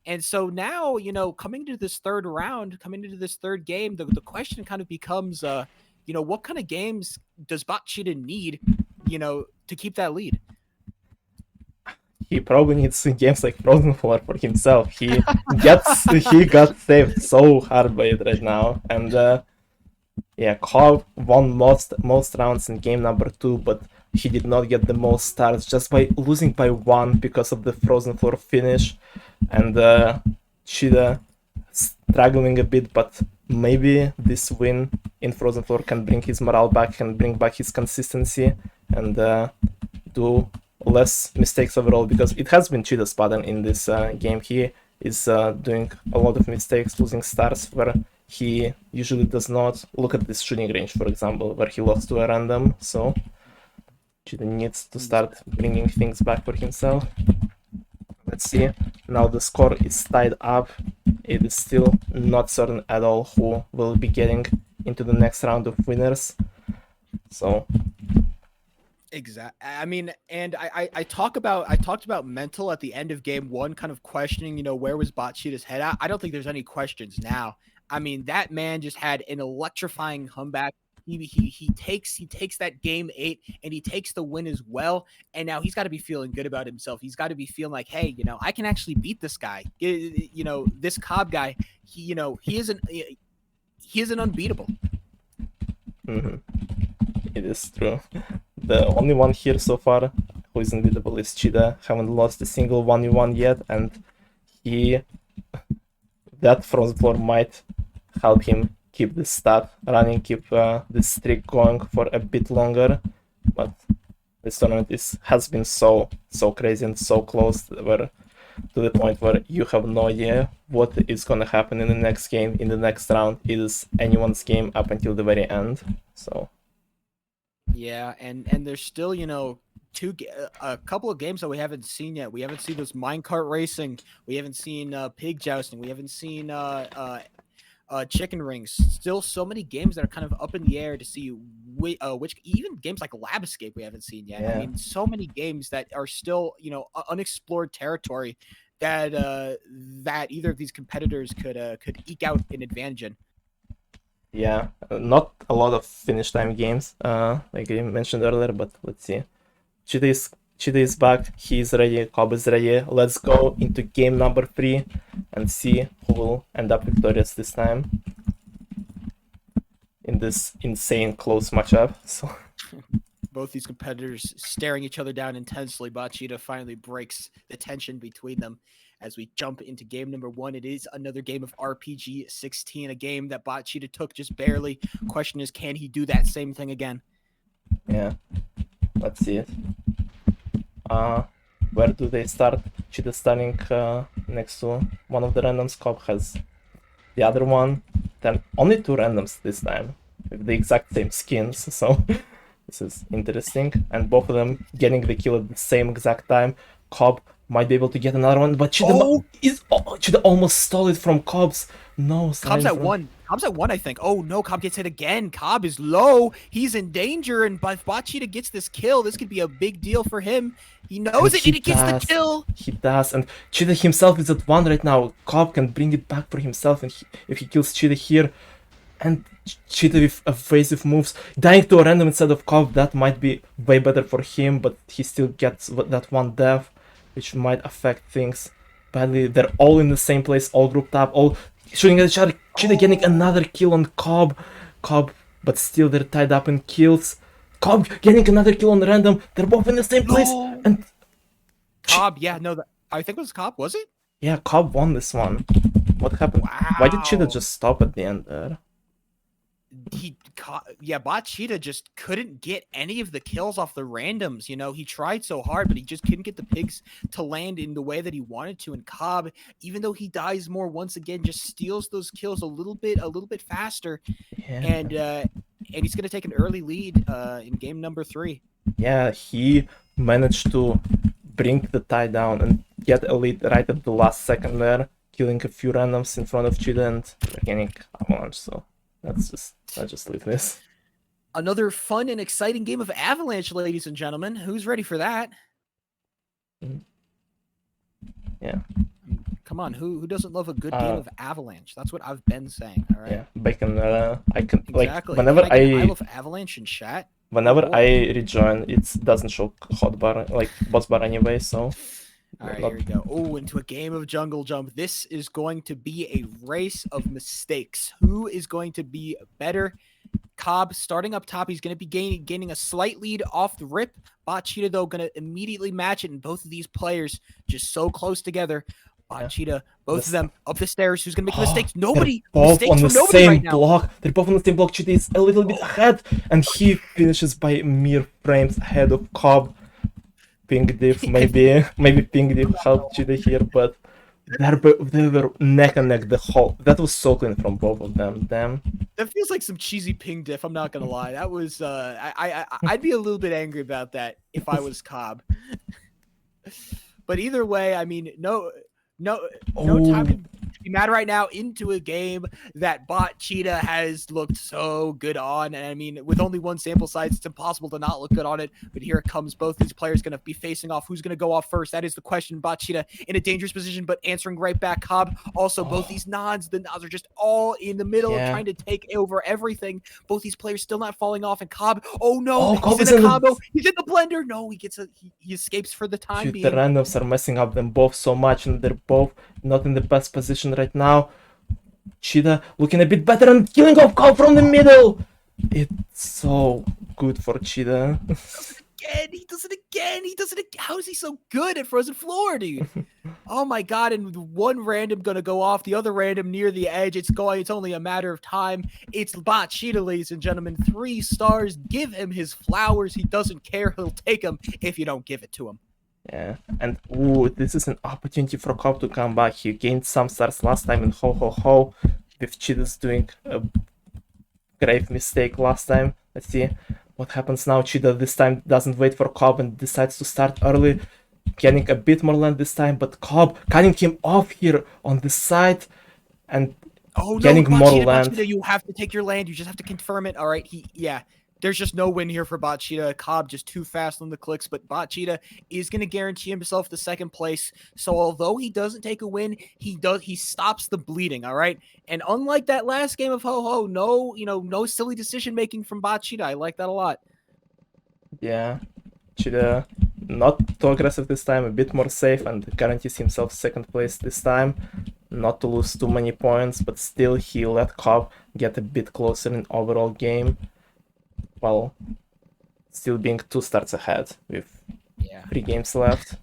And so now, coming to this third round, coming into this third game, the question kind of becomes, what kind of games does BotCheetah need, to keep that lead? He probably needs games like Frozen Floor for himself. He got saved so hard by it right now, and yeah, Cobb won most rounds in game number 2, but he did not get the most stars just by losing by 1 because of the Frozen Floor finish, and Cheetah struggling a bit, but maybe this win in Frozen Floor can bring his morale back, can bring back his consistency, and do less mistakes overall, because it has been Cheetah's pattern in this game. He is doing a lot of mistakes, losing stars where he usually does not. Look at this shooting range, for example, where he lost to a random, so Cheetah needs to start bringing things back for himself. Let's see, now the score is tied up. It is still not certain at all who will be getting into the next round of winners, so Exactly. I mean, and I talked about mental at the end of game 1, kind of questioning, where was BotCheetah's head at. I don't think there's any questions now. I mean, that man just had an electrifying comeback. He takes that game 8 and he takes the win as well. And now he's got to be feeling good about himself. He's got to be feeling like, hey, I can actually beat this guy. This Cobb guy. He isn't unbeatable. Mm-hmm. It is true. The only one here so far who is unbeatable is Cheetah. Haven't lost a single 1v1 yet, and that Frozen Floor might help him keep this stat running, keep this streak going for a bit longer. But this tournament has been so crazy and so close, where to the point where you have no idea what is gonna happen in the next game, in the next round. It is anyone's game up until the very end. So yeah, and there's still a couple of games that we haven't seen yet. We haven't seen this minecart racing. We haven't seen pig jousting. We haven't seen chicken rings. Still so many games that are kind of up in the air to see which, even games like Lab Escape we haven't seen yet. yeah. I mean, so many games that are still unexplored territory that that either of these competitors could eke out an advantage in. Yeah, not a lot of finish time games, like I mentioned earlier, but let's see. Cheetah is back, he is ready, Cobb is ready. Let's go into game number 3 and see who will end up victorious this time in this insane close matchup. So both these competitors staring each other down intensely. BotCheetah finally breaks the tension between them as we jump into game number 1. It is another game of RPG 16, a game that BotCheetah took just barely. Question is, can he do that same thing again? yeah, let's see it. Where do they start? Cheetah starting next to one of the randoms. Cobb has the other one. Then only 2 randoms this time with the exact same skins, so this is interesting. And both of them getting the kill at the same exact time. Cobb might be able to get another one, but Cheetah almost stole it from Cobb's. No, Cobb's at 1. Cobb's at 1, I think. Oh no, Cobb gets hit again. Cobb is low. He's in danger, and if BotCheetah gets this kill, this could be a big deal for him. He knows it, and he gets the kill. He does, and Cheetah himself is at 1 right now. Cobb can bring it back for himself, and if he kills Cheetah here, and Cheetah with evasive moves, dying to a random instead of Cobb, that might be way better for him, but he still gets that 1 death, which might affect things badly. They're all in the same place, all grouped up, all shooting at each other. Cheetah getting another kill on Cobb, but still they're tied up in kills. Cobb getting another kill on random. They're both in the same place, and Cobb, I think it was Cobb, was it? Yeah, Cobb won this one. What happened? Wow. Why did Cheetah just stop at the end there? BotCheetah just couldn't get any of the kills off the randoms. He tried so hard, but he just couldn't get the pigs to land in the way that he wanted to. And Cobb, even though he dies more, once again just steals those kills a little bit faster. Yeah. And he's gonna take an early lead in game number 3. Yeah, he managed to bring the tie down and get a lead right at the last second there, killing a few randoms in front of Cheetah and getting Avalanche. So let's just leave this. Another fun and exciting game of Avalanche, ladies and gentlemen. Who's ready for that? Yeah. Come on, who doesn't love a good game of Avalanche? That's what I've been saying. All right. Yeah, bacon. I can Exactly. like whenever I love Avalanche in chat. Whenever I rejoin, it doesn't show hotbar, like boss bar anyway, so... All right, here we go. Oh, into a game of Jungle Jump. This is going to be a race of mistakes. Who is going to be better? Cobb starting up top. He's going to be gaining a slight lead off the rip. BotCheetah, though, going to immediately match it, and both of these players just so close together. BotCheetah, both of them up the stairs. Who's going to make mistakes? Nobody. They're both on the same right block. They're both on the same block. Cheetah is a little bit ahead, and he finishes by mere frames ahead of Cobb. Pink diff, maybe Pink diff helped Cheetah here, but they were neck and neck the whole. That was so clean from both of them. Damn. That feels like some cheesy ping diff. I'm not gonna lie. That was I'd be a little bit angry about that if I was Cobb. But either way, I mean, no time to be mad right now into a game that BotCheetah has looked so good on. And I mean, with only one sample size, it's impossible to not look good on it. But here it comes. Both these players going to be facing off. Who's going to go off first? That is the question. BotCheetah in a dangerous position, but answering right back. Cobb also, both these nods, the nods are just all in the middle, trying to take over everything. Both these players still not falling off. And Cobb, oh no, he's in a combo. He's in the blender. No, he escapes for the time being. The randoms are messing up them both so much, and they're both not in the best position right now. Cheetah looking a bit better and killing off Cobb from the middle. It's so good for Cheetah. He does it again. How is he so good at Frozen Floor, dude? Oh my god! And one random gonna go off, the other random near the edge. It's only a matter of time. It's BotCheetah, ladies and gentlemen. 3 stars. Give him his flowers. He doesn't care. He'll take them if you don't give it to him. Yeah, and this is an opportunity for Cobb to come back. He gained some stars last time in Ho Ho Ho, with Cheetah's doing a grave mistake last time. Let's see what happens now. Cheetah this time doesn't wait for Cobb and decides to start early, getting a bit more land this time, but Cobb cutting him off here on the side and getting more land. BotCheetah, you have to take your land. You just have to confirm it. All right, there's just no win here for BotCheetah. Cobb just too fast on the clicks, but BotCheetah is going to guarantee himself the second place. So although he doesn't take a win, he stops the bleeding, all right? And unlike that last game of Ho-Ho, no silly decision making from BotCheetah. I like that a lot. Yeah, Cheetah not too aggressive this time, a bit more safe, and guarantees himself second place this time. Not to lose too many points, but still he let Cobb get a bit closer in overall game. Well, still being 2 starts ahead with 3 games left.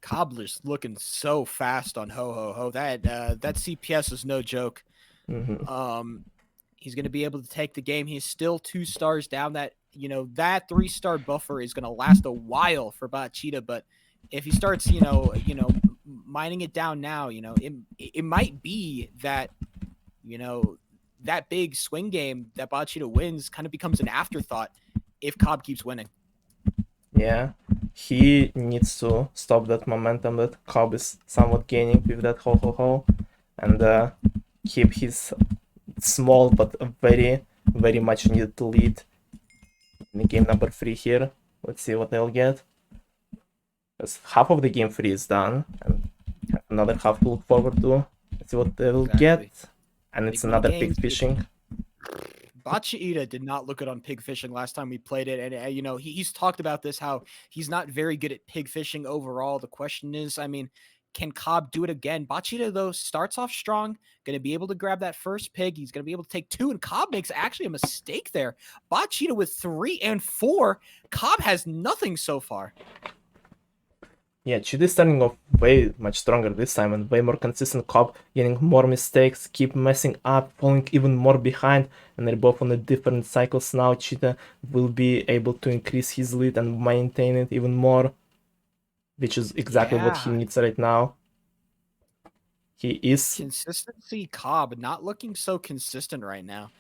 Cobbler's looking so fast on Ho Ho Ho. That CPS is no joke. He's going to be able to take the game. He's still 2 stars down. That 3-star buffer is going to last a while for BotCheetah, but if he starts mining it down now, it might be that that big swing game that BotCheetah wins kind of becomes an afterthought if Cobb keeps winning. Yeah, he needs to stop that momentum that Cobb is somewhat gaining with that Ho Ho Ho, and keep his small but very, very much needed lead in game number 3 here. Let's see what they'll get. Because half of the game 3 is done, and another half to look forward to. Let's see what they'll get. And it's another pig fishing. BotCheetah did not look good on pig fishing last time we played it. And, he's talked about this, how he's not very good at pig fishing overall. The question is, I mean, can Cobb do it again? BotCheetah, though, starts off strong, going to be able to grab that first pig. He's going to be able to take 2, and Cobb makes actually a mistake there. BotCheetah with 3 and 4. Cobb has nothing so far. Yeah, Cheetah is starting off way much stronger this time and way more consistent. Cobb getting more mistakes, keep messing up, falling even more behind, and they're both on the different cycles now. Cheetah will be able to increase his lead and maintain it even more, which is exactly what he needs right now. He is... Consistency, Cobb, not looking so consistent right now.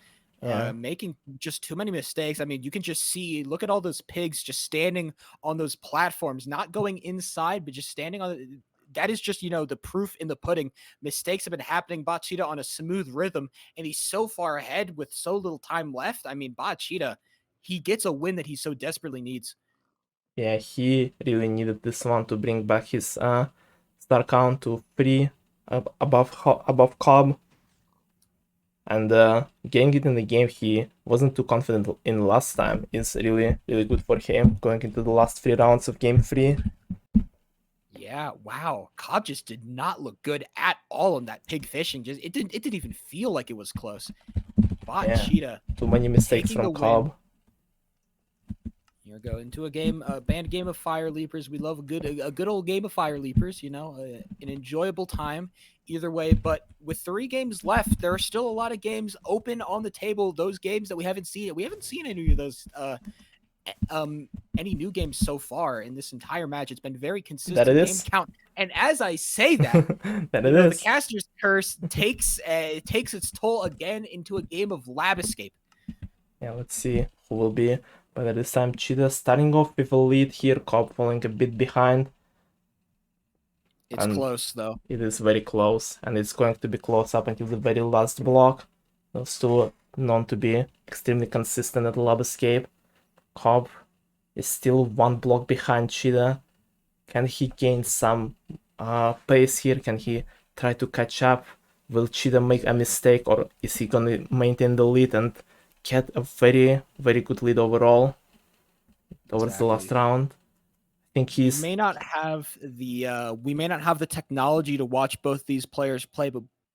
Yeah. making just too many mistakes. I mean, you can just see, look at all those pigs just standing on those platforms, not going inside, but just standing on. That is just, the proof in the pudding. Mistakes have been happening. BotCheetah on a smooth rhythm, and he's so far ahead with so little time left. I mean, BotCheetah, he gets a win that he so desperately needs. Yeah, he really needed this one to bring back his star count to 3 above Cobb. And getting it in the game he wasn't too confident in last time is really, really good for him going into the last 3 rounds of game 3. Yeah, wow. Cobb just did not look good at all on that pig fishing. Just it didn't even feel like it was close. BotCheetah Too many mistakes taking the from win. Cobb. Here we go into a game, a banned game of Fire Leapers. We love a good old game of Fire Leapers. An enjoyable time either way. But with 3 games left, there are still a lot of games open on the table. Those games that we haven't seen. We haven't seen any of those. Any new games so far in this entire match. It's been very consistent That it game is. count. And as I say that, That it the is. caster's curse takes its toll again into a game of lab escape. Yeah, let's see who will be. But at this time, Cheetah starting off with a lead here, Cobb falling a bit behind. It's And close though. it is very close, and it's going to be close up until the very last block. Those two known to be extremely consistent at lab escape. Cobb is still 1 block behind Cheetah. Can he gain some pace here? Can he try to catch up? Will Cheetah make a mistake, or is he gonna maintain the lead and get a very, very good lead overall towards the last round? I think we may not have the technology to watch both these players play,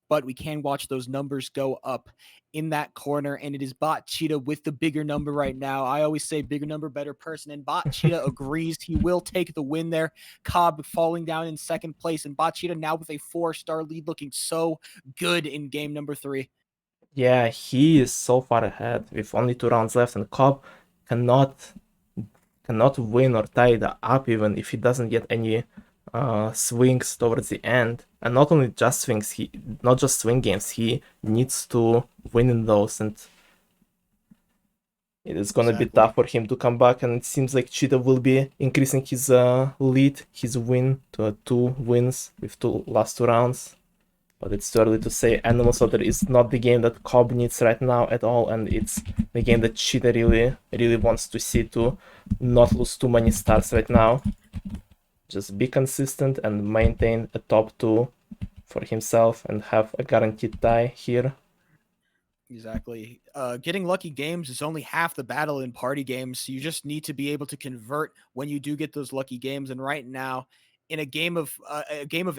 but we can watch those numbers go up in that corner, and it is BotCheetah with the bigger number right now. I always say bigger number, better person, and BotCheetah agrees. He will take the win there. Cobb falling down in second place, and BotCheetah now with a 4-star lead, looking so good in game number 3. Yeah, he is so far ahead with only 2 rounds left, and Cobb cannot win or tie it up even if he doesn't get any swings towards the end. And not only just swings, not just swing games, he needs to win in those, and it is gonna be tough for him to come back. And it seems like Cheetah will be increasing his lead, his win to 2 wins with last 2 rounds. But it's too early to say. Animal Slaughter is not the game that Cobb needs right now at all, and it's the game that Cheetah really, really wants to see to not lose too many stars right now. Just be consistent and maintain a top 2 for himself and have a guaranteed tie here. Exactly. Getting lucky games is only half the battle in party games. You just need to be able to convert when you do get those lucky games. And right now, in a game of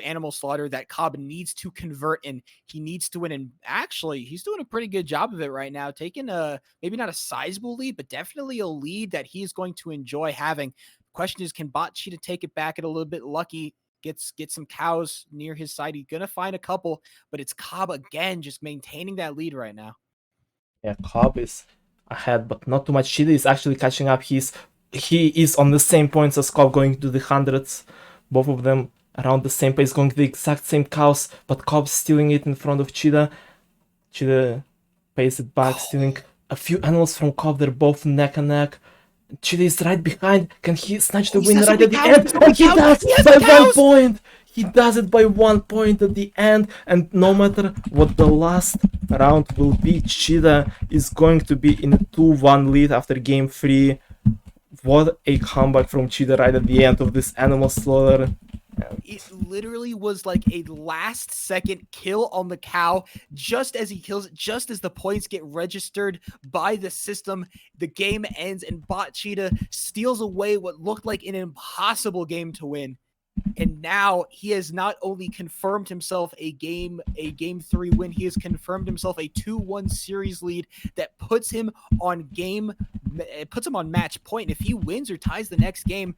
Animal Slaughter, that Cobb needs to convert and he needs to win. And actually, he's doing a pretty good job of it right now, taking maybe not a sizable lead, but definitely a lead that he is going to enjoy having. Question is, can BotCheetah take it back at a little bit lucky? Get some cows near his side. He's gonna find a couple, but it's Cobb again just maintaining that lead right now. Yeah, Cobb is ahead, but not too much. Cheetah is actually catching up. He is on the same points as Cobb, going to the hundreds. Both of them around the same pace, going to the exact same cows, but Cobb stealing it in front of Cheetah. Cheetah pays it back, stealing a few animals from Cobb. They're both neck and neck. Cheetah is right behind. Can he snatch the win right at the end? And he does by 1 point. He does it by 1 point at the end. And no matter what the last round will be, Cheetah is going to be in a 2-1 lead after game 3. What a comeback from Cheetah right at the end of this Animal Slaughter. It literally was like a last second kill on the cow. Just as he kills it, just as the points get registered by the system, the game ends and BotCheetah steals away what looked like an impossible game to win. And now he has not only confirmed himself a game 3 win, he has confirmed himself a 2-1 series lead that puts him on match point. If he wins or ties the next game,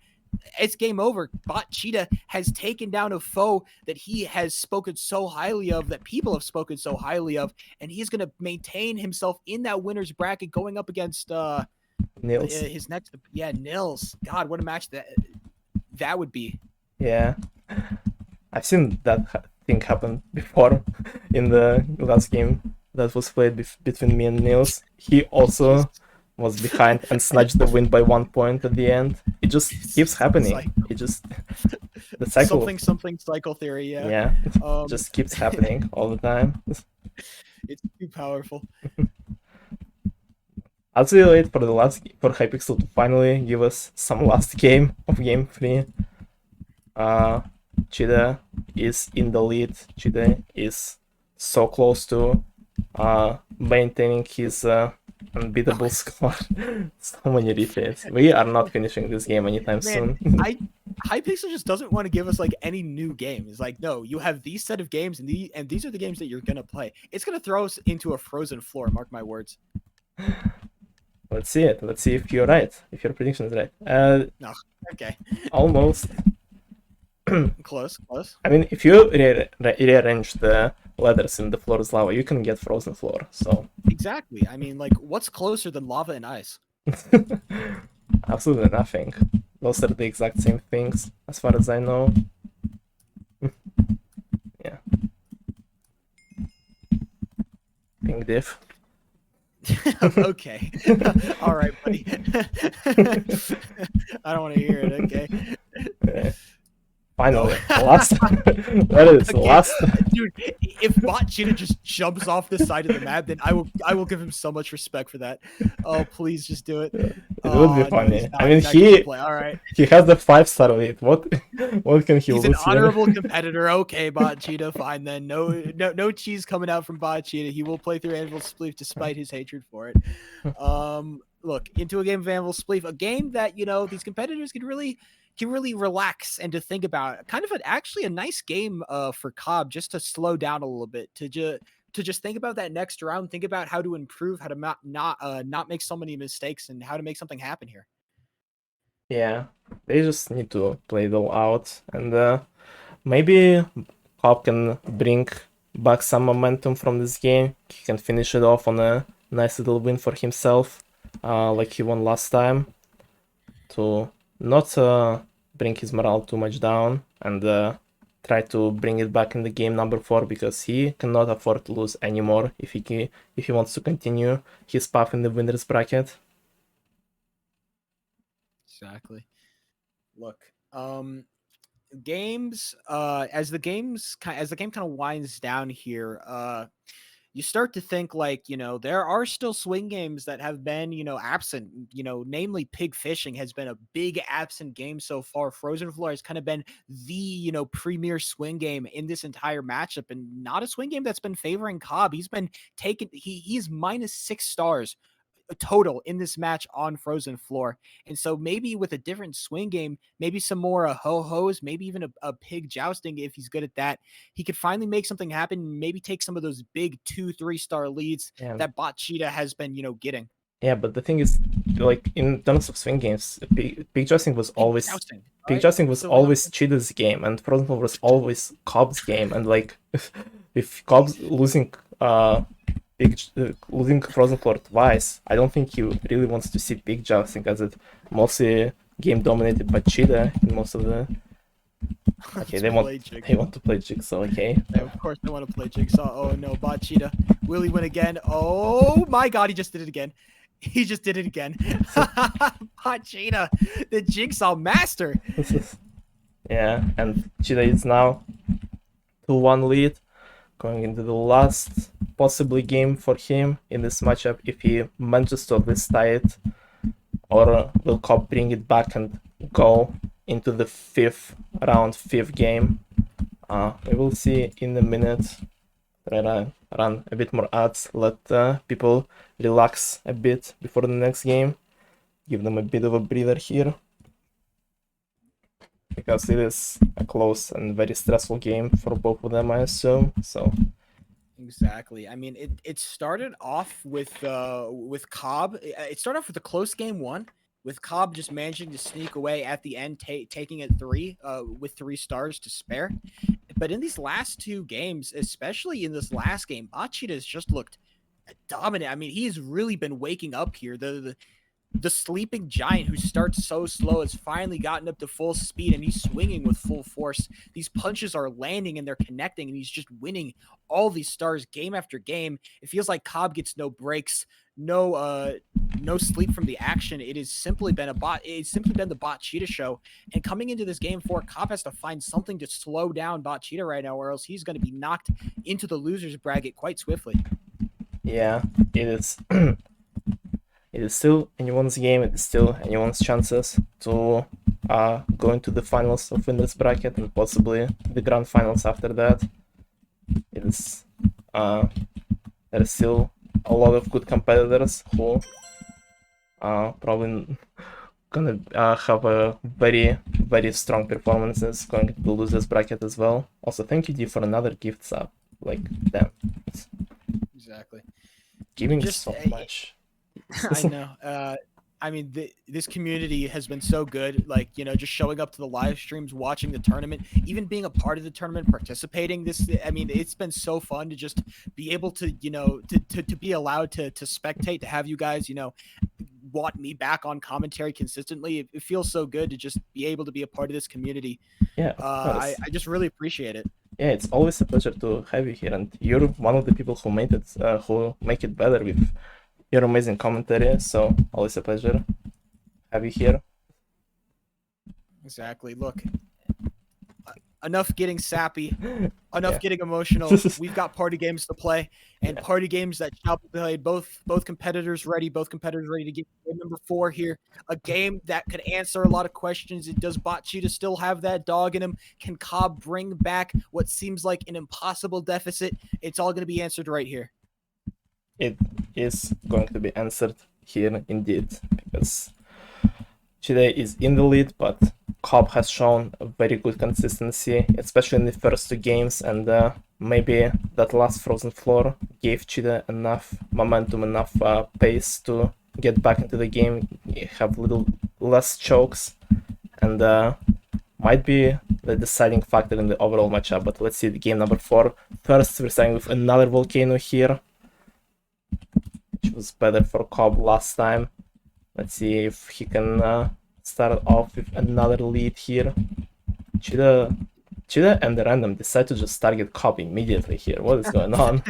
it's game over. BotCheetah has taken down a foe that he has spoken so highly of, that people have spoken so highly of, and he's going to maintain himself in that winner's bracket going up against Nils. His next, Nils. God, what a match that would be. Yeah, I've seen that thing happen before in the last game that was played between me and Niels, he also was behind and snatched the win by 1 point at the end. It just keeps happening. It just the cycle. Something cycle theory. Yeah. Yeah, it just keeps happening all the time. It's too powerful. As we wait for Hypixel to finally give us some last game of game 3. Cheetah is in the lead. Cheetah is so close to maintaining his unbeatable score. So many defeats. We are not finishing this game anytime soon. Hypixel just doesn't want to give us like any new game. It's like, no, you have these set of games, and these are the games that you're gonna play. It's gonna throw us into a frozen floor. Mark my words. Let's see it. Let's see if you're right. If your prediction is right. No, okay. Almost. Close. I mean, if you rearrange the letters in the floor is lava, you can get frozen floor. So exactly. I mean, like, what's closer than lava and ice? Absolutely nothing. Those are the exact same things, as far as I know. Yeah. Pink diff. Okay. All right, buddy. I don't want to hear it. Okay. Yeah. Finally, last. That is okay. Last. Dude, if BotCheetah just jumps off the side of the map, then I will give him so much respect for that. Oh, please just do it. It would be funny. No, I mean, all right. He has the 5-star lead. What can he lose? He's an honorable competitor. Okay, BotCheetah, fine then. No cheese coming out from BotCheetah. He will play through Anvil Spleef despite his hatred for it. Look, into a game of Anvil Spleef, a game that these competitors can really relax and to think about. Kind of actually a nice game for Cobb, just to slow down a little bit, to just think about that next round, think about how to improve, how to not make so many mistakes, and how to make something happen here. Yeah, they just need to play it all out, and maybe Cobb can bring back some momentum from this game. He can finish it off on a nice little win for himself, like he won last time, to not bring his morale too much down, and try to bring it back in the game number 4, because he cannot afford to lose anymore if he wants to continue his path in the winners bracket. Exactly. Look, games as the game kind of winds down here, you start to think like, there are still swing games that have been, absent, namely pig fishing has been a big absent game so far. Frozen Floor has kind of been the, premier swing game in this entire matchup, and not a swing game that's been favoring Cobb. He's been he's minus 6 stars total in this match on Frozen Floor. And so maybe with a different swing game, maybe some more ho-hos, maybe even a pig jousting, if he's good at that, he could finally make something happen, maybe take some of those big 2-3 star leads that BotCheetah has been, getting. Yeah, but the thing is, like, in terms of swing games, pig jousting was always Cheetah's game, and Frozen Floor was always Cobb's game. And like, if Cobb's losing Frozen Floor twice, I don't think he really wants to see pig jousting, as it mostly game dominated by Cheetah in most of the. Okay, they want to play Jigsaw. Okay, yeah, of course they want to play Jigsaw. Oh no, BotCheetah, will he win again? Oh my God, he just did it again. He just did it again. BotCheetah, the Jigsaw master. Yeah, and Cheetah is now 2-1 lead, going into the last possibly game for him in this matchup, if he manages to at least tie it, or will Cobb bring it back and go into the 5th round, 5th game. We will see in a minute. Try to run a bit more ads, let people relax a bit before the next game, give them a bit of a breather here, because it is a close and very stressful game for both of them, I assume. So exactly. I mean, it started off with Cobb. It started off with a close game 1, with Cobb just managing to sneak away at the end, taking it 3 with 3 stars to spare. But in these last 2 games, especially in this last game, BotCheetah has just looked dominant. I mean, he's really been waking up here. the sleeping giant who starts so slow has finally gotten up to full speed and he's swinging with full force. These punches are landing and they're connecting and he's just winning all these stars game after game. It feels like Cobb gets no breaks, no sleep from the action. It has simply been it's simply been the BotCheetah show. And coming into this game 4, Cobb has to find something to slow down BotCheetah right now, or else he's going to be knocked into the losers bracket quite swiftly. Yeah, it is. It is still anyone's game. It is still anyone's chances to go into the finals of in this bracket and possibly the grand finals after that. It is there is still a lot of good competitors who are probably gonna have a very strong performances going to the losers bracket as well. Also, thank you D for another gift sub. Like, damn, Exactly. giving Just so much. I know. I mean, this community has been so good. Like, just showing up to the live streams, watching the tournament, even being a part of the tournament, participating. I mean, it's been so fun to just be able to, to be allowed to spectate, to have you guys, want me back on commentary consistently. It feels so good to just be able to be a part of this community. Yeah, I just really appreciate it. Yeah, it's always a pleasure to have you here, and you're one of the people who made it, who make it better with your amazing commentary. So always a pleasure have you here. Exactly. Look, enough getting sappy, enough getting emotional. We've got party games to play, and party games that shall be played. Both competitors ready. Both competitors ready to get game number 4 here. A game that could answer a lot of questions. Does BotCheetah still have that dog in him? Can Cobb bring back what seems like an impossible deficit? It's all going to be answered right here. It is going to be answered here indeed, because Cheetah is in the lead, but Cobb has shown a very good consistency, especially in the first 2 games, and maybe that last frozen floor gave Cheetah enough momentum, enough pace to get back into the game, have a little less chokes, and might be the deciding factor in the overall matchup. But let's see the game number 4. First, we're starting with another volcano here, which was better for Cobb last time. Let's see if he can start off with another lead here. Cheetah and the random decide to just target Cobb immediately here. What is going on?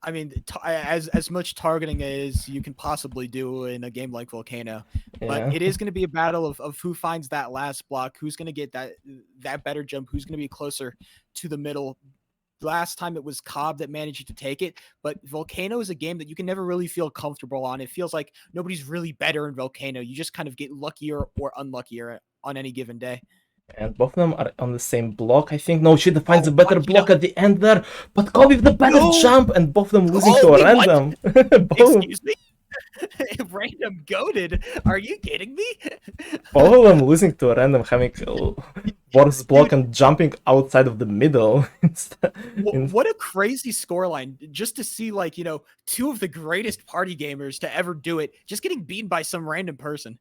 I mean, as much targeting as you can possibly do in a game like Volcano, but it is going to be a battle of who finds that last block, who's going to get that better jump, who's going to be closer to the middle. Last time it was Cobb that managed to take it, but Volcano is a game that you can never really feel comfortable on. It feels like nobody's really better in Volcano. You just kind of get luckier or unluckier on any given day. And both of them are on the same block, I think. No, Cheetah finds a better block at the end there, but Cobb with the better jump, and both of them losing to a random. Excuse me? Random goaded? Are you kidding me? Both of them losing to a random, having worse block and jumping outside of the middle. What a crazy scoreline. Just to see, like, 2 of the greatest party gamers to ever do it, just getting beaten by some random person.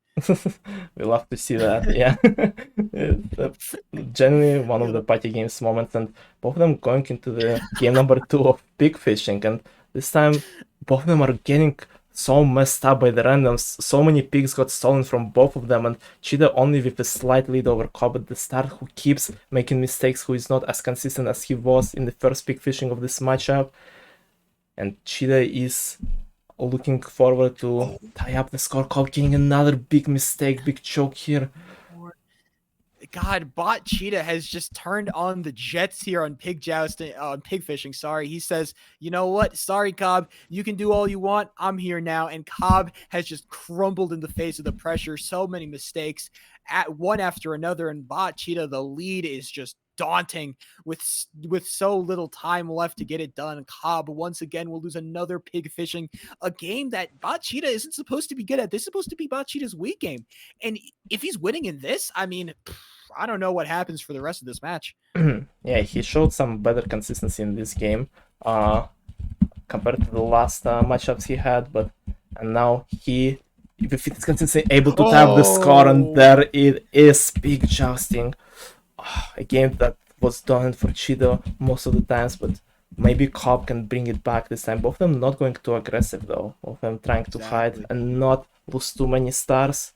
We love to see that, yeah. It's genuinely one of the party games moments, and both of them going into the game number 2 of pig fishing, and this time both of them are getting so messed up by the randoms. So many pigs got stolen from both of them, and Cheetah only with a slight lead over Cobb at the start, who keeps making mistakes, who is not as consistent as he was in the first pig fishing of this matchup. And Cheetah is looking forward to tie up the score. Cobb getting another big mistake, big choke here. God, BotCheetah has just turned on the jets here on pig fishing. Sorry, he says, you know what? Sorry, Cobb, you can do all you want. I'm here now, and Cobb has just crumbled in the face of the pressure. So many mistakes, one after another, and BotCheetah, the lead is just daunting with so little time left to get it done. Cobb once again will lose another pig fishing, a game that BotCheetah isn't supposed to be good at. This is supposed to be BotCheetah's weak game, and if he's winning in this, I mean, I don't know what happens for the rest of this match. Yeah, he showed some better consistency in this game compared to the last matchups he had, and now he, if it's consistently able to tap the score, and there it is, pig jousting. A game that was done for Cheetah most of the times, but Maybe Cobb can bring it back this time. Both of them not going too aggressive though. Both of them trying to hide and not lose too many stars.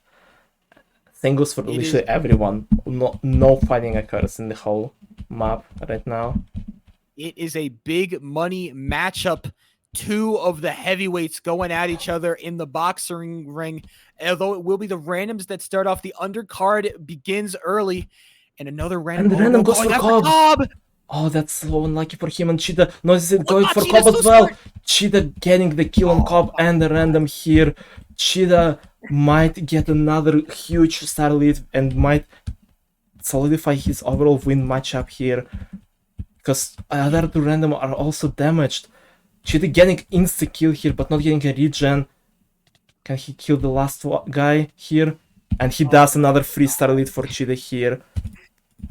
Same goes for literally everyone. No fighting occurs in the whole map right now. It is a big money matchup. Two of the heavyweights going at each other in the boxing ring. Although it will be the randoms that start off. The undercard begins early. And another random. And the random goes for Cobb. Oh, that's so unlucky for him. And Cheetah notices going for Cobb as well. Cheetah getting the kill on Cobb and the random here. Cheetah might get another huge star lead and might solidify his overall win matchup here. Because other two random are also damaged. Cheetah getting insta-kill here, but not getting a regen. Can he kill the last guy here? And he does another 3-star lead for Cheetah here.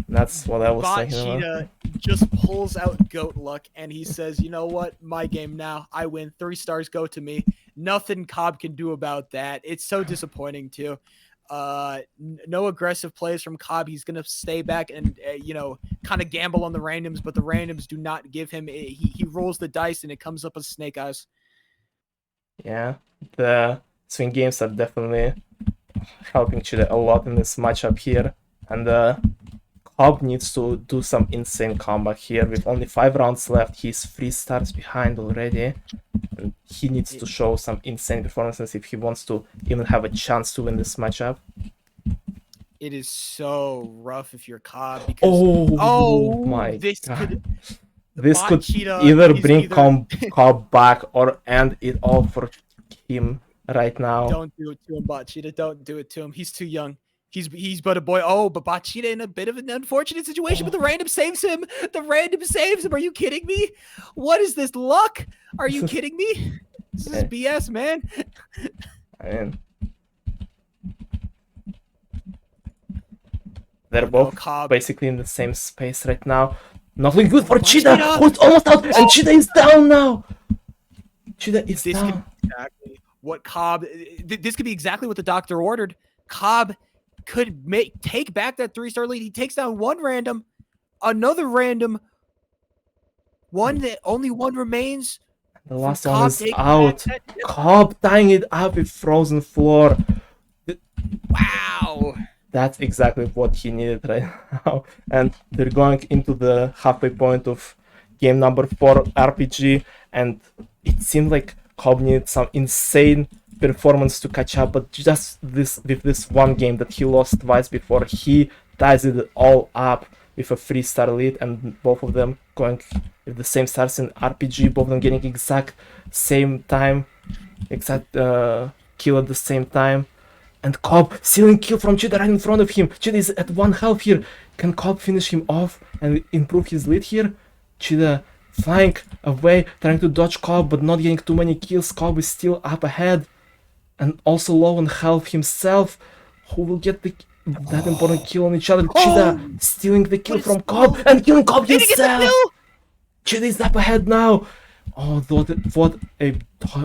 That's what I was saying. BotCheetah just pulls out goat luck and he says, you know what? My game now. I win. 3 stars go to me. Nothing Cobb can do about that. It's so disappointing too. No aggressive plays from Cobb. He's going to stay back and, kind of gamble on the randoms, but the randoms do not give him. He rolls the dice and it comes up as snake eyes. Yeah, the swing games are definitely helping Cheetah a lot in this matchup here. And Cobb needs to do some insane comeback here. With only 5 rounds left, he's 3 stars behind already. And he needs to show some insane performances if he wants to even have a chance to win this matchup. It is so rough if you're Cobb because my this God. This could either bring Cobb back or end it all for him right now. Don't do it to him, BotCheetah. Don't do it to him. He's too young. He's but a boy. Oh, but BotCheetah in a bit of an unfortunate situation, but the random saves him. The random saves him. Are you kidding me? What is this luck? Are you kidding me? This is BS, man. I mean, they're both basically in the same space right now. Nothing good for Cheetah, who's almost out, and Cheetah is down now. Cheetah is down. Exactly what Cobb. This could be exactly what the doctor ordered. Cobb could take back that 3-star lead. He takes down one random, another random, one that only one remains. The last one is out. Cobb tying it up with Frozen Floor. Wow. That's exactly what he needed right now. And they're going into the halfway point of game number 4 RPG. And it seemed like Cobb needed some insane performance to catch up, but just with this one game that he lost twice before, he ties it all up with a 3-star lead, and both of them going with the same stars in RPG, both of them getting exact same time, exact kill at the same time. And Cobb stealing kill from Cheetah right in front of him. Cheetah is at 1 health here. Can Cobb finish him off and improve his lead here? Cheetah flying away, trying to dodge Cobb, but not getting too many kills. Cobb is still up ahead and also low on health himself. Who will get that important kill on each other? Cheetah stealing the kill from Cobb and killing Cobb himself. Cheetah is up ahead now. Oh,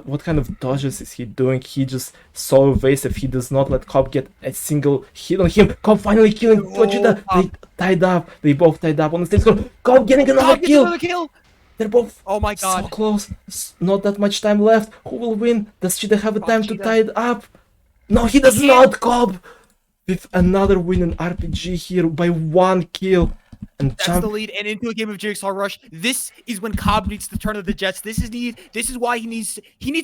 what kind of dodges is he doing? He just so evasive. He does not let Cobb get a single hit on him. Cobb finally killing Cheetah. They tied up. They both tied up on the same score. Cobb getting another kill. They're both so close. Not that much time left. Who will win? Does Cheetah have a time to tie it up? No, he does not. Cobb with another win in RPG here by 1 kill. And that's the lead, and into a game of Jigsaw Rush. This is when Cobb needs to turn of the Jets. This is why he needs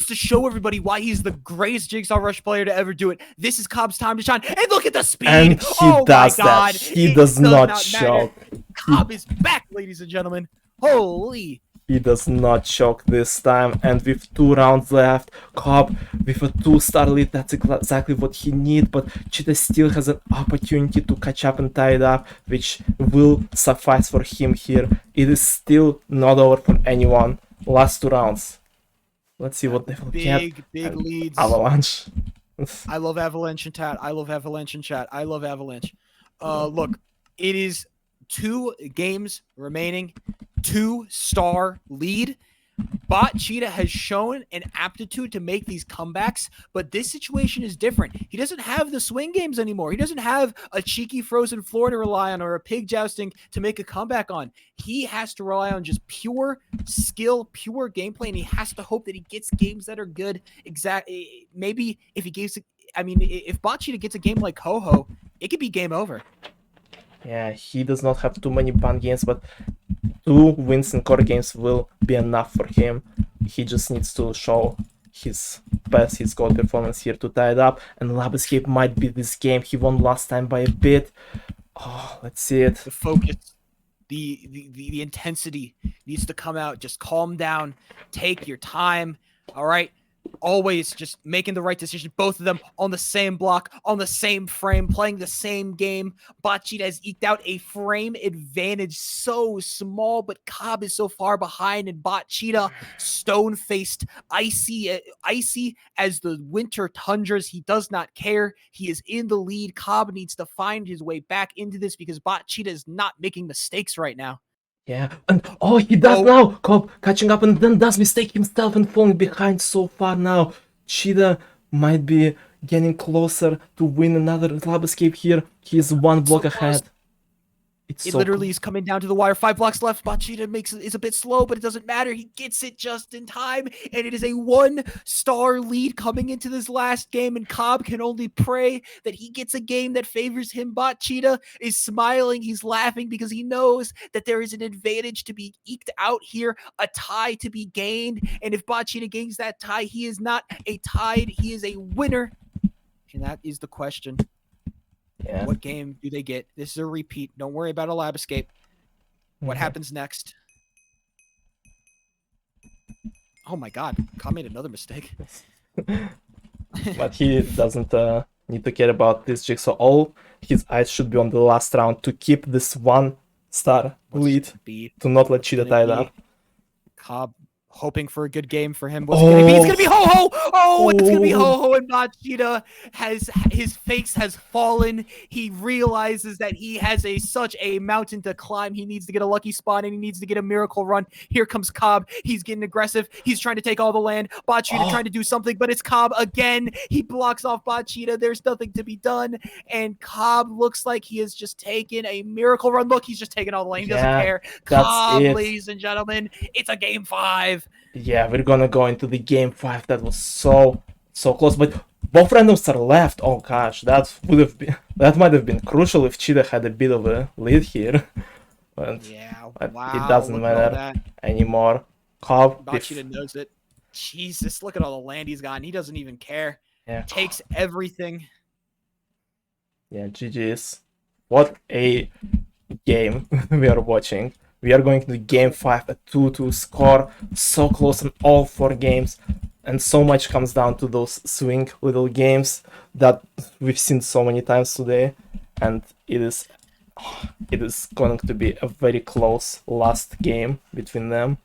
to show everybody why he's the greatest Jigsaw Rush player to ever do it. This is Cobb's time to shine. And look at the speed. And he does that. He does not choke. Cobb is back, ladies and gentlemen. Holy. He does not choke this time, and with 2 rounds left, Cobb with a 2-star lead, that's exactly what he needs, but Cheetah still has an opportunity to catch up and tie it up, which will suffice for him here. It is still not over for anyone. Last 2 rounds. Let's see what they will get. Big leads. Avalanche. I love Avalanche in chat. I love Avalanche in chat. I love Avalanche. Look, it is 2 games remaining. 2-star lead. BotCheetah has shown an aptitude to make these comebacks, but this situation is different. He doesn't have the swing games anymore. He doesn't have a cheeky frozen floor to rely on or a pig jousting to make a comeback on. He has to rely on just pure skill, pure gameplay, and he has to hope that he gets games that are good. Exactly. Maybe if he gets, if BotCheetah gets a game like Ho-Ho, it could be game over. Yeah, he does not have too many ban games, but 2 wins in core games will be enough for him. He just needs to show his best, his goal performance here to tie it up. And Lab Escape might be this game. He won last time by a bit. Oh, let's see it. The focus, the intensity needs to come out. Just calm down. Take your time. All right. Always just making the right decision. Both of them on the same block, on the same frame, playing the same game. BotCheetah has eked out a frame advantage so small, but Cobb is so far behind, and BotCheetah stone-faced, icy as the winter tundras. He does not care. He is in the lead. Cobb needs to find his way back into this because BotCheetah is not making mistakes right now. Yeah, and oh, he does now! Cobb catching up and then does mistake himself and falling behind so far now. Cheetah might be getting closer to win another Lab Escape here. He is 1 block ahead. It literally is coming down to the wire. 5 blocks left. BotCheetah is a bit slow, but it doesn't matter. He gets it just in time, and it is a 1-star lead coming into this last game, and Cobb can only pray that he gets a game that favors him. BotCheetah is smiling. He's laughing because he knows that there is an advantage to be eked out here, a tie to be gained, and if BotCheetah gains that tie, he is not a tied. He is a winner, and that is the question. Yeah. What game do they get? This is a repeat. Don't worry about a Lab Escape. What happens next? Oh my god. Cobb made another mistake. But he doesn't need to care about this jigsaw. All his eyes should be on the last round to keep this 1-star lead, to not let Cheetah tie it up. Cobb hoping for a good game for him. What's it gonna be? It's gonna be Ho-Ho! Oh, it's gonna be Ho-Ho, and BotCheetah his face has fallen. He realizes that he has such a mountain to climb. He needs to get a lucky spot and he needs to get a miracle run. Here comes Cobb. He's getting aggressive. He's trying to take all the land. BotCheetah trying to do something, but it's Cobb again. He blocks off BotCheetah. There's nothing to be done. And Cobb looks like he has just taken a miracle run. Look, he's just taking all the land. He doesn't care. Cobb, ladies and gentlemen, it's a game 5. Yeah, we're gonna go into the game 5. That was so close, but both randoms are left. Oh gosh, that might have been crucial if Cheetah had a bit of a lead here. But, yeah, wow, it doesn't matter anymore. Cobb, BotCheetah knows it. Jesus, look at all the land he's gotten. He doesn't even care. Yeah. Takes everything. Yeah, GG's. What a game we are watching. We are going to game 5, a 2-2 score, so close in all 4 games, and so much comes down to those swing little games that we've seen so many times today, and it is going to be a very close last game between them.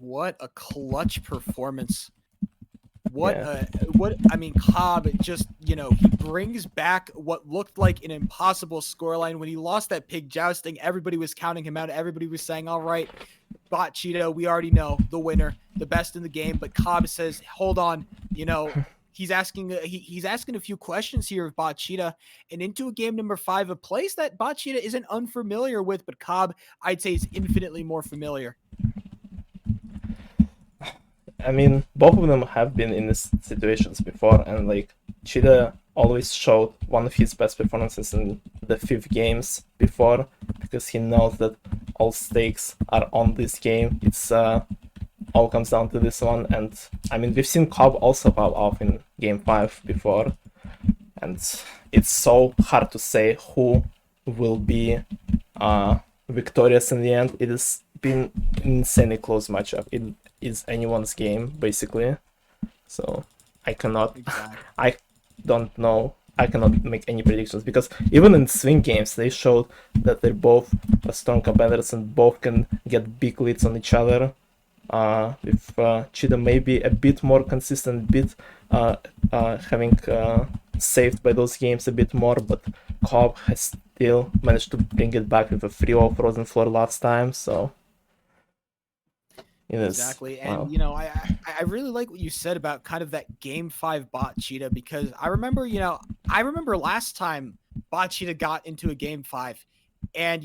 What a clutch performance. Cobb just, he brings back what looked like an impossible scoreline. When he lost that pig jousting, everybody was counting him out. Everybody was saying, all right, BotCheetah, we already know the winner, the best in the game. But Cobb says, hold on, he's asking a few questions here of BotCheetah, and into a game number 5, a place that BotCheetah isn't unfamiliar with, but Cobb, I'd say, is infinitely more familiar. I mean, both of them have been in these situations before, and Cheetah always showed one of his best performances in the 5th games before, because he knows that all stakes are on this game. It's all comes down to this one, and I mean, we've seen Cobb also pop off in game 5 before, and it's so hard to say who will be victorious in the end. It has been an insanely close matchup. It is anyone's game, basically. So I cannot, I don't know, I cannot make any predictions, because even in swing games they showed that they're both strong competitors and both can get big leads on each other. With Cheetah maybe a bit more consistent, having saved by those games a bit more, but Cobb has still managed to bring it back with a 3-0 frozen floor last time, so It is. Exactly. Wow. And I really like what you said about kind of that game 5 BotCheetah, because I remember last time BotCheetah got into a game 5, and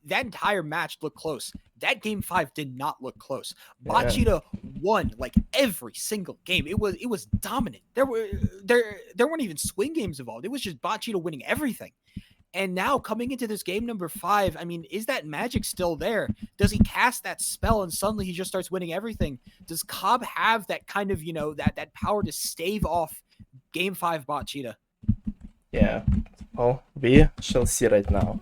that entire match looked close. That game 5 did not look close. Yeah. BotCheetah won like every single game. It was dominant. There weren't even swing games involved. It was just BotCheetah winning everything. And now coming into this game number 5, I mean, is that magic still there? Does he cast that spell and suddenly he just starts winning everything? Does Cobb have that kind of, that power to stave off game 5 BotCheetah? Yeah. Well, we shall see right now.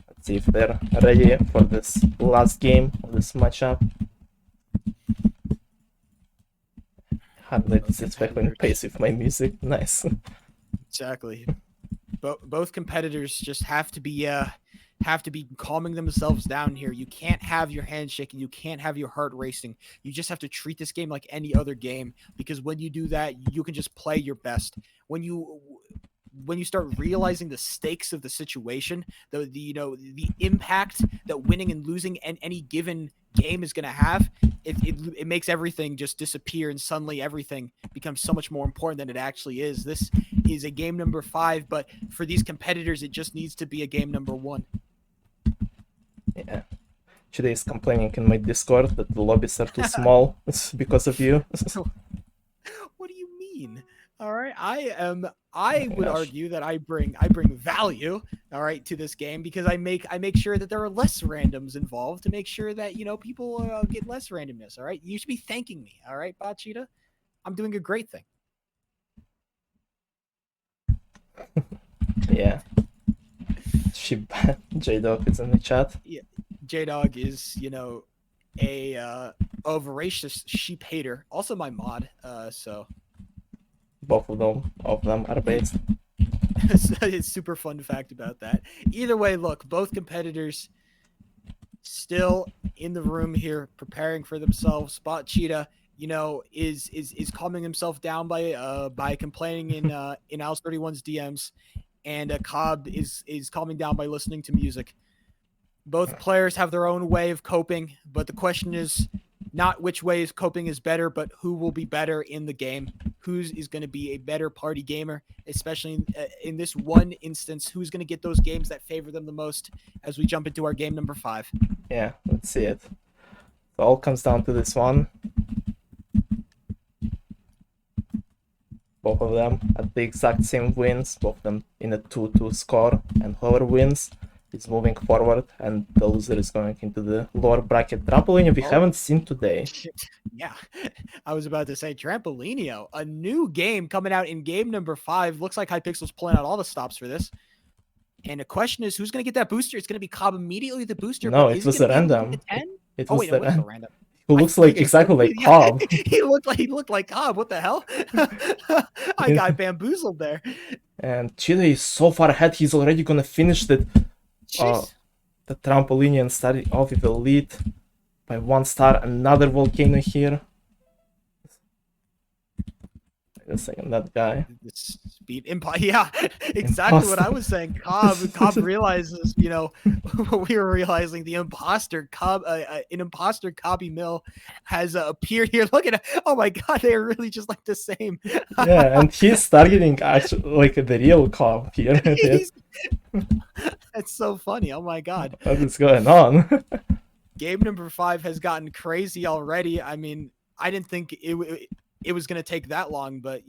Let's see if they're ready for this last game of this matchup. Hardly disrespectful pace with my music. Nice. Exactly. Both competitors just have to be calming themselves down here. You can't have your hands shaking. You can't have your heart racing. You just have to treat this game like any other game, because when you do that, you can just play your best. When you start realizing the stakes of the situation, the impact that winning and losing any given game is going to have, it makes everything just disappear, and suddenly everything becomes so much more important than it actually is. This is a game number 5, but for these competitors, it just needs to be a game number 1. Yeah. Today is complaining in my Discord that the lobbies are too small because of you. What do you mean? All right, I would argue that I bring value, all right, to this game, because I make sure that there are less randoms involved, to make sure that people get less randomness. All right, you should be thanking me. All right, BotCheetah, I'm doing a great thing. Yeah. J-Dog is in the chat. Yeah, J-Dog is a voracious sheep hater, also my mod. So both of them are based. It's super fun fact about that. Either way, look, both competitors still in the room here, preparing for themselves. BotCheetah, is calming himself down by complaining in Alice31's DMs, and Cobb is calming down by listening to music. Both players have their own way of coping, but the question is not which way is coping is better, but who will be better in the game. Who's is going to be a better party gamer, especially in this one instance. Who's going to get those games that favor them the most as we jump into our game number 5? Yeah, let's see it. It all comes down to this one. Both of them at the exact same wins, both of them in a 2-2 score, and whoever wins is moving forward, and the loser is going into the lower bracket. Trampolinio we haven't seen today. Yeah, I was about to say Trampolinio, a new game coming out in game number 5. Looks like Hypixel's pulling out all the stops for this. And the question is, who's going to get that booster? It's going to be Cobb immediately, the booster. No, it was a random. It was a random. Who looks like exactly like Cobb. He looked like Cobb. What the hell? I got bamboozled there. And Cheetah is so far ahead. He's already gonna finish the Trampoline and starting off with a lead by 1 star. Another volcano here. Wait a second, that guy. Speed yeah, exactly what I was saying. Cobb realizes, what we were realizing. The imposter Cobb, an imposter Cobleemil has appeared here. Look at it. Oh my god, they're really just like the same. Yeah, and he's targeting actually like the real Cobb here. That's so funny. Oh my god. What is going on? Game number 5 has gotten crazy already. I mean, I didn't think it was going to take that long, but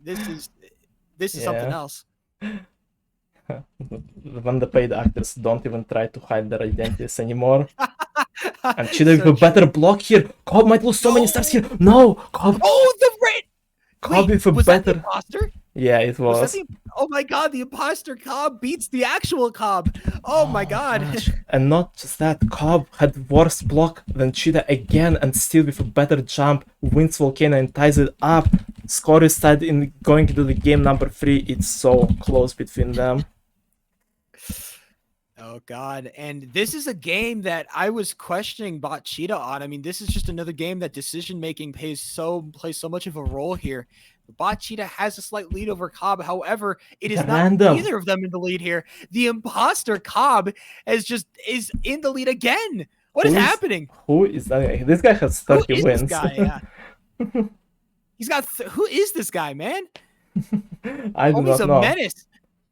this is something else. When the paid actors don't even try to hide their identities anymore. And Cheetah with a better block here. Cobb might lose so many stars here. No, Cobb. Oh, the red. Cobb with a better. That the imposter? Yeah, it was. Oh my god, the imposter Cobb beats the actual Cobb. Oh my god. Gosh. And not just that, Cobb had worse block than Cheetah again, and still with a better jump wins Volcano and ties it up. Score is tied in going into the game number 3. It's so close between them. Oh god, and this is a game that I was questioning BotCheetah on. I mean, this is just another game that decision making plays so much of a role here. BotCheetah has a slight lead over Cobb. However, it is not either of them in the lead here. The imposter Cobb is in the lead again. What is happening? Who is that guy? This guy has 30 Who is wins. this guy? Yeah. He's got. Who is this guy, man? I do Homie's not a know. menace.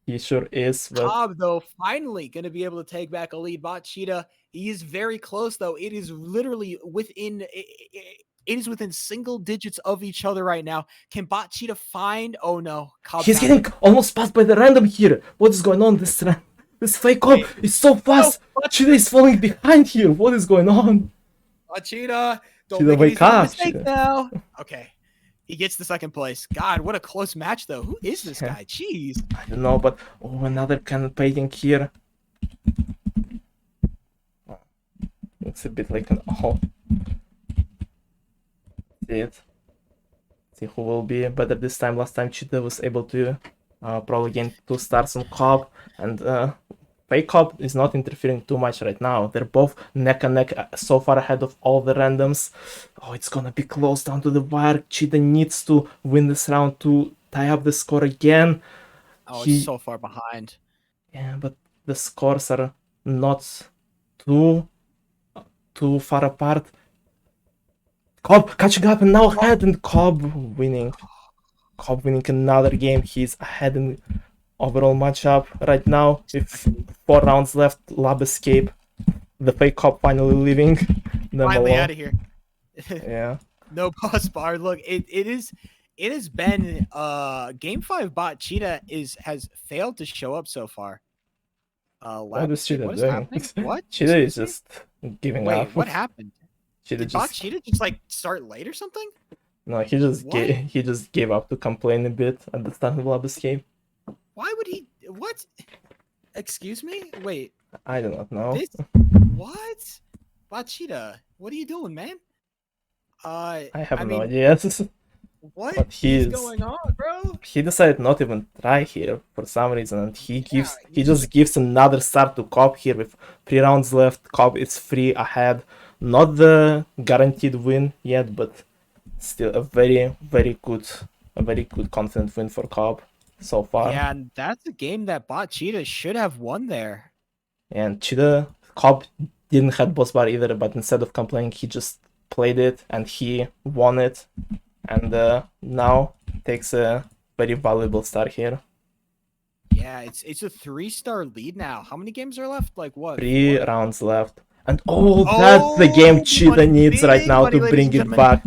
He sure is. But Cobb, though, finally going to be able to take back a lead. BotCheetah, he is very close, though. It is literally within. It is within single digits of each other right now. Can BotCheetah find? Oh no, Cobb. he's getting almost passed by the random here. What is going on? This fake Cobb is so fast. Cheetah is falling behind here. What is going on? BotCheetah, don't Cheetah, make wake any up, mistake Cheetah. now. Okay. He gets the second place. God, what a close match, though. Who is this guy? Jeez. I don't know, but another campaigning here. Looks a bit like an See it. See who will be better this time. Last time Cheetah was able to probably gain 2 stars on Cobb, and Fake Cobb is not interfering too much right now. They're both neck and neck, so far ahead of all the randoms. Oh, it's gonna be close down to the wire. Cheetah needs to win this round to tie up the score again. Oh, he's so far behind. Yeah, but the scores are not too far apart. Cobb catching up and now ahead, and Cobb winning. Cobb winning another game. He's ahead in overall matchup right now with 4 rounds left. Lab escape. The fake Cobb finally leaving. Finally out of here. Yeah. No boss bar. Look, it has been game 5 BotCheetah has failed to show up so far. What is Cheetah doing? Happening? What? Cheetah is just giving up. Wait, what happened? Cheetah Did BotCheetah just like start late or something? No, he just gave up to complain a bit at the start of Lab escape. Why would he? What? Excuse me? Wait. I do not know. What? BotCheetah, what are you doing, man? I have no idea. What is going on, bro? He decided not even try here for some reason, and he just gives another start to Cobb here with 3 rounds left. Cobb is 3 ahead. Not the guaranteed win yet, but still a very good confident win for Cobb so far. Yeah, and that's a game that BotCheetah should have won there. And Cobb didn't have boss bar either, but instead of complaining, he just played it and he won it, and now takes a very valuable start here. Yeah, it's a 3-star lead now. How many games are left? Like what? 3 rounds left. And that's the game Cheetah needs right now to bring it back.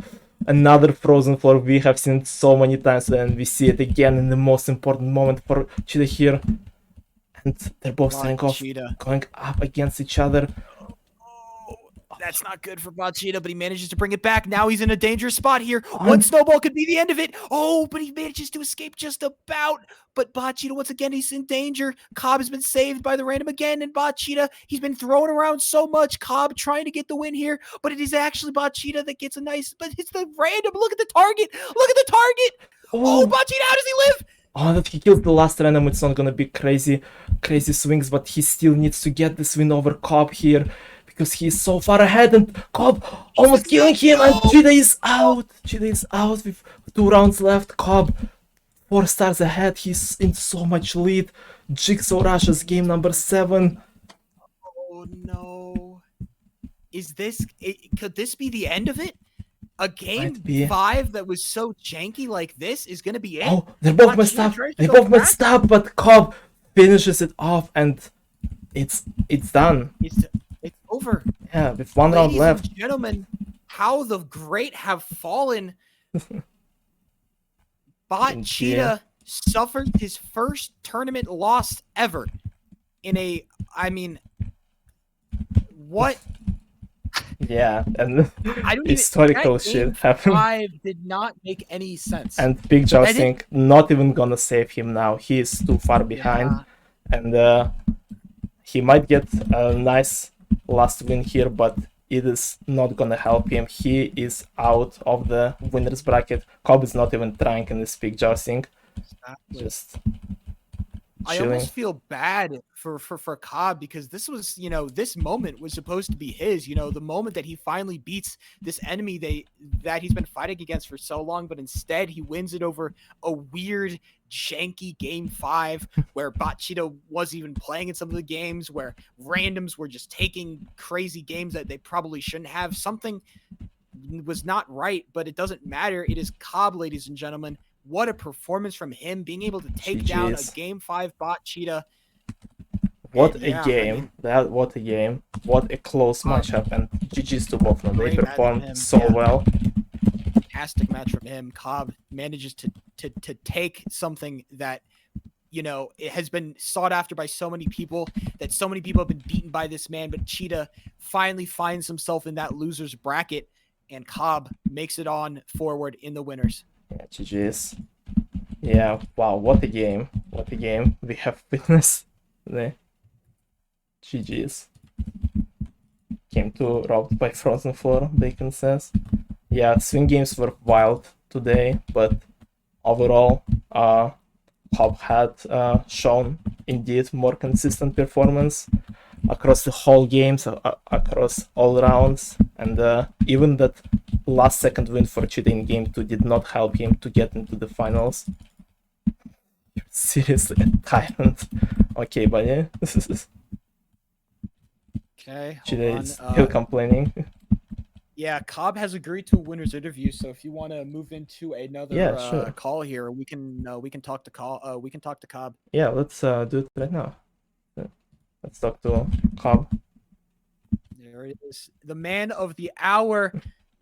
Another frozen floor. We have seen it so many times, and we see it again in the most important moment for Cheetah here. And they're both starting off, going up against each other. That's not good for BotCheetah, but he manages to bring it back. Now he's in a dangerous spot here. One snowball could be the end of it. Oh, but he manages to escape just about. But BotCheetah, once again, he's in danger. Cobb has been saved by the random again, and BotCheetah, he's been thrown around so much. Cobb trying to get the win here, but it is actually BotCheetah that gets a nice, but it's the random. Look at the target. Look at the target. Oh, BotCheetah, how does he live? Oh, that he kills the last random. It's not gonna be crazy swings, but he still needs to get this win over Cobb here, because he's so far ahead, and Cobb almost killing him, and Cheetah is out. Cheetah is out with 2 rounds left. Cobb 4 stars ahead. He's in so much lead. Jigsaw Rushes game number 7. Oh no. Could this be the end of it? A game 5 that was so janky like this is gonna be it? Oh, they're both messed up. They both messed up, but Cobb finishes it off, and it's done. It's over. Yeah, with 1 round left. Ladies and gentlemen, how the great have fallen. BotCheetah suffered his first tournament loss ever in what? Yeah, and historical shit happened. 5 did not make any sense. And Big Jousting not even gonna save him now. He is too far behind, and he might get a nice last win here, but it is not gonna help him. He is out of the winners bracket. Cobb is not even trying in this Big Jousting. I almost feel bad for Cobb because this was, this moment was supposed to be his, the moment that he finally beats this enemy that he's been fighting against for so long, but instead he wins it over a weird, janky game 5 where BotCheetah wasn't even playing in some of the games, where randoms were just taking crazy games that they probably shouldn't have. Something was not right, but it doesn't matter. It is Cobb, ladies and gentlemen. What a performance from him, being able to take down a game 5 BotCheetah. What a game. What a game. What a close matchup. And GG's to both of them. They performed so well. Fantastic match from him. Cobb manages to take something that, it has been sought after by so many people, that so many people have been beaten by this man, but Cheetah finally finds himself in that loser's bracket, and Cobb makes it on forward in the winners. Yeah, GG's. Yeah, wow, what a game. What a game we have witnessed today. GG's. Came to robbed by Frozen Floor, Bacon says. Yeah, swing games were wild today, but overall, Cobb had shown indeed more consistent performance across the whole games, across all rounds, and even that last second win for Cheetah in game 2 did not help him to get into the finals. Seriously, a tyrant. Okay, buddy. Okay, Cheetah is still complaining. Yeah, Cobb has agreed to a winner's interview, so if you want to move into another call here, we can talk to Cobb. Yeah, let's do it right now. Let's talk to Cobb. There it is. The man of the hour,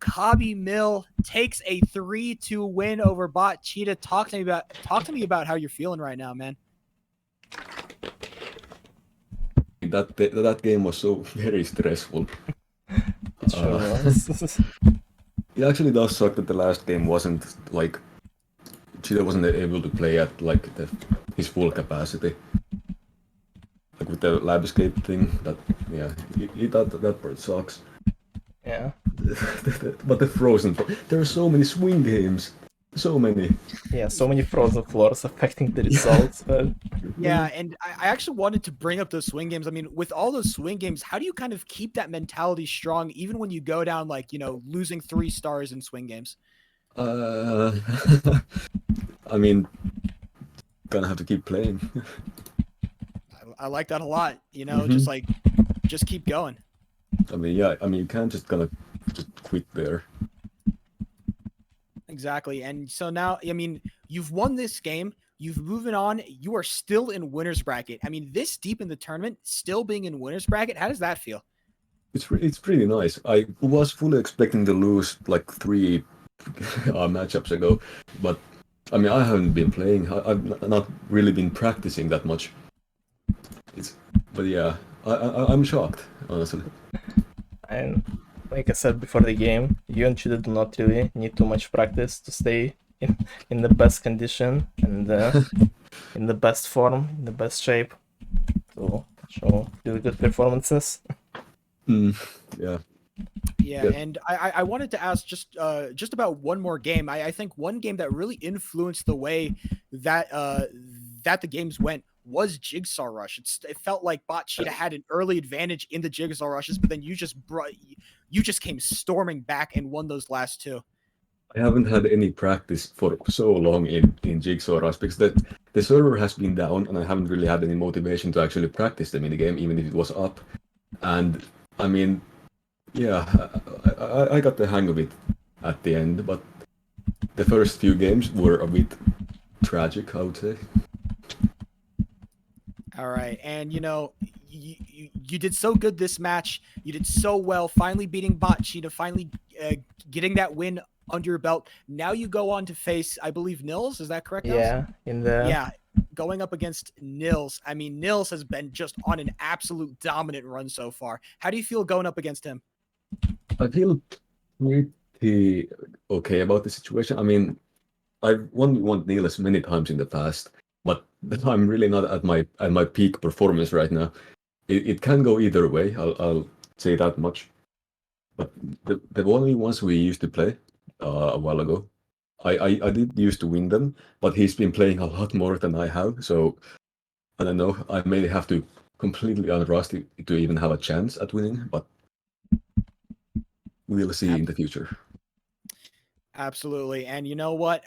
Cobleemil, takes a 3-2 win over BotCheetah. Talk to me about how you're feeling right now, man. That game was so very stressful. It sure was. It actually does suck that the last game wasn't like Cheetah wasn't able to play at like his full capacity. Like with the lab escape thing, that part sucks. Yeah. But the Frozen, there are so many swing games. So many. Yeah, so many Frozen floors affecting the results. But... Yeah, and I actually wanted to bring up those swing games. I mean, with all those swing games, how do you kind of keep that mentality strong even when you go down, like, losing 3 stars in swing games? I mean, gonna have to keep playing. I like that a lot, just keep going. I mean, yeah, you can't just quit there. Exactly. And so now, you've won this game, you've moved on, you are still in winner's bracket. I mean, this deep in the tournament, still being in winner's bracket, how does that feel? It's pretty nice. I was fully expecting to lose like 3 matchups ago, but I mean, I haven't been playing. I've not really been practicing that much. But yeah, I'm shocked, honestly. And like I said before the game, you and Cheetah do not really need too much practice to stay in the best condition and in the best form, in the best shape to show really good performances. Yeah. Yeah, good. And I wanted to ask just about one more game. I think one game that really influenced the way that that the games went was Jigsaw Rush. It felt like BotCheetah had an early advantage in the Jigsaw Rushes, but then you just came storming back and won those last 2. I haven't had any practice for so long in Jigsaw Rush because the server has been down and I haven't really had any motivation to actually practice the minigame, even if it was up. And I mean, yeah, I got the hang of it at the end, but the first few games were a bit tragic, I would say. All right, and you did so good this match. You did so well, finally beating BotCheetah, finally getting that win under your belt. Now you go on to face, I believe, Nils. Is that correct? Yeah, Nils? Going up against Nils. I mean, Nils has been just on an absolute dominant run so far. How do you feel going up against him? I feel pretty okay about the situation. I mean, I've won Nils many times in the past, but I'm really not at my peak performance right now. It can go either way. I'll say that much. But the only ones we used to play a while ago, I did used to win them, but he's been playing a lot more than I have. So And I know I may have to completely unrust to even have a chance at winning, but we'll see in the future. Absolutely. And you know what?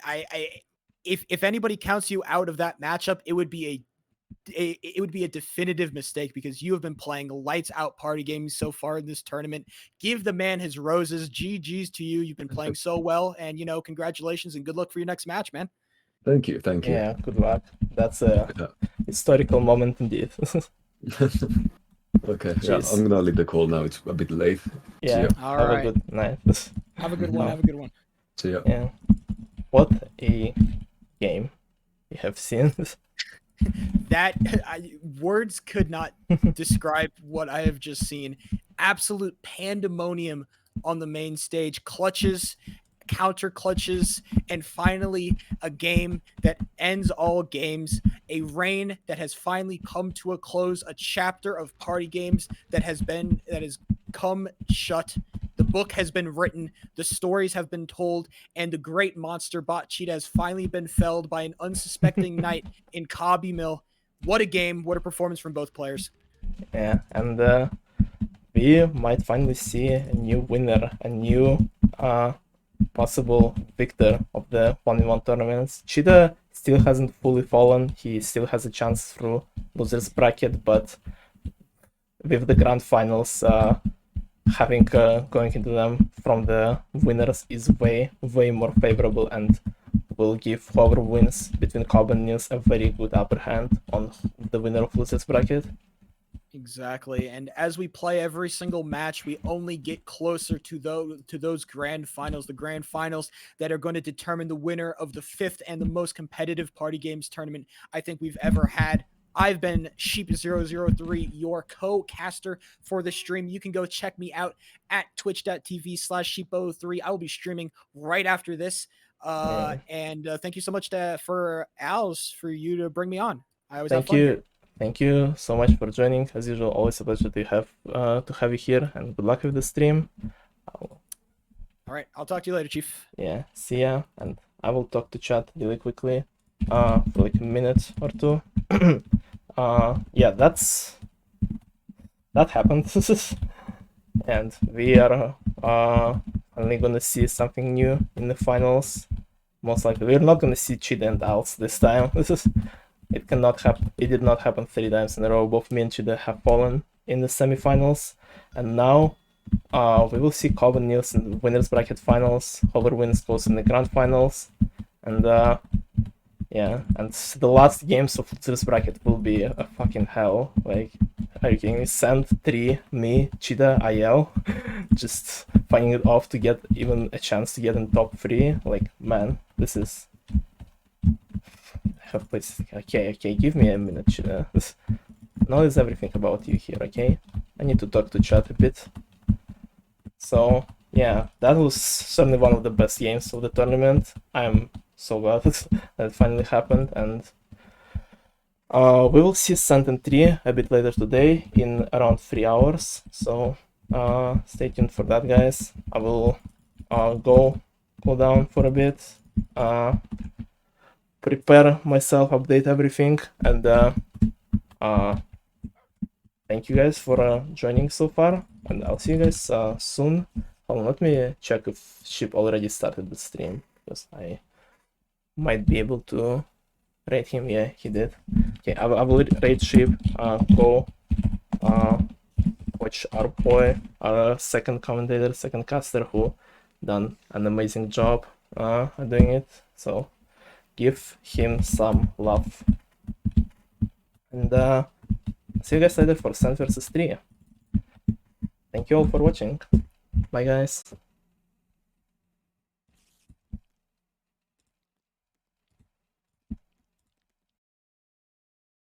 If anybody counts you out of that matchup, it would be a definitive mistake because you have been playing lights out party games so far in this tournament. Give the man his roses. GG's to you. You've been playing so well, and congratulations and good luck for your next match, man. Thank you, thank you. Yeah, good luck. That's a historical moment indeed. Okay, Jeez. yeah, I'm gonna leave the call now. It's a bit late. Yeah, All have right. a good night. Have a good one. Oh. Have a good one. See ya. Yeah. What a game you have seen. That words could not describe what I have just seen. Absolute pandemonium on the main stage. Clutches, counter clutches, and finally a game that ends all games. A reign that has finally come to a close. A chapter of party games that has come shut. The book has been written, the stories have been told, and the great monster BotCheetah has finally been felled by an unsuspecting knight in Cobleemil. What a game, what a performance from both players. Yeah, and we might finally see a new winner, a new possible victor of the 1v1 tournaments. Cheetah still hasn't fully fallen, he still has a chance through losers bracket, but with the grand finals having going into them from the winners is way more favorable and will give whoever wins between Cobb and Nils a very good upper hand on the winner of losers bracket. Exactly. And as we play every single match, we only get closer to those grand finals, the grand finals that are going to determine the winner of the 5th and the most competitive party games tournament I think we've ever had. I've been Sheep003, your co-caster for the stream. You can go check me out at twitch.tv/Sheep03. I will be streaming right after this. And thank you so much for Al's for you to bring me on. I always have fun here. Thank you so much for joining. As usual, always a pleasure to have you here, and good luck with the stream. All right, I'll talk to you later, Chief. Yeah, see ya, and I will talk to chat really quickly for like a minute or two. Yeah, that happened. And we are only gonna see something new in the finals. Most likely, we're not gonna see Cheetah and Alts this time. It cannot happen. It did not happen 3 times in a row. Both me and Cheetah have fallen in the semifinals, and now we will see Cobb and Nils in the winners bracket finals. Whoever wins goes in the grand finals, and yeah, and the last games of losers bracket will be a fucking hell. Like, are you kidding me? Sand 3, me, Cheetah, IL, just fighting it off to get even a chance to get in top 3. Like, man, this is. Have places. Okay, give me a minute, Cheetah. Knowledge everything about you here, okay? I need to talk to chat a bit. So, yeah, that was certainly one of the best games of the tournament. I'm so glad that it finally happened, and we will see Sentence 3 a bit later today in around 3 hours. So, stay tuned for that, guys. I will go cool down for a bit. Prepare myself, update everything, and thank you guys for joining so far, and I'll see you guys soon. Hold on, let me check if Sheep already started the stream, because I might be able to rate him. Yeah, he did. Okay, I will rate Sheep. Go watch our boy, our second commentator, second caster, who done an amazing job at doing it. So give him some love. And see you guys later for Sand vs 3. Thank you all for watching. Bye, guys.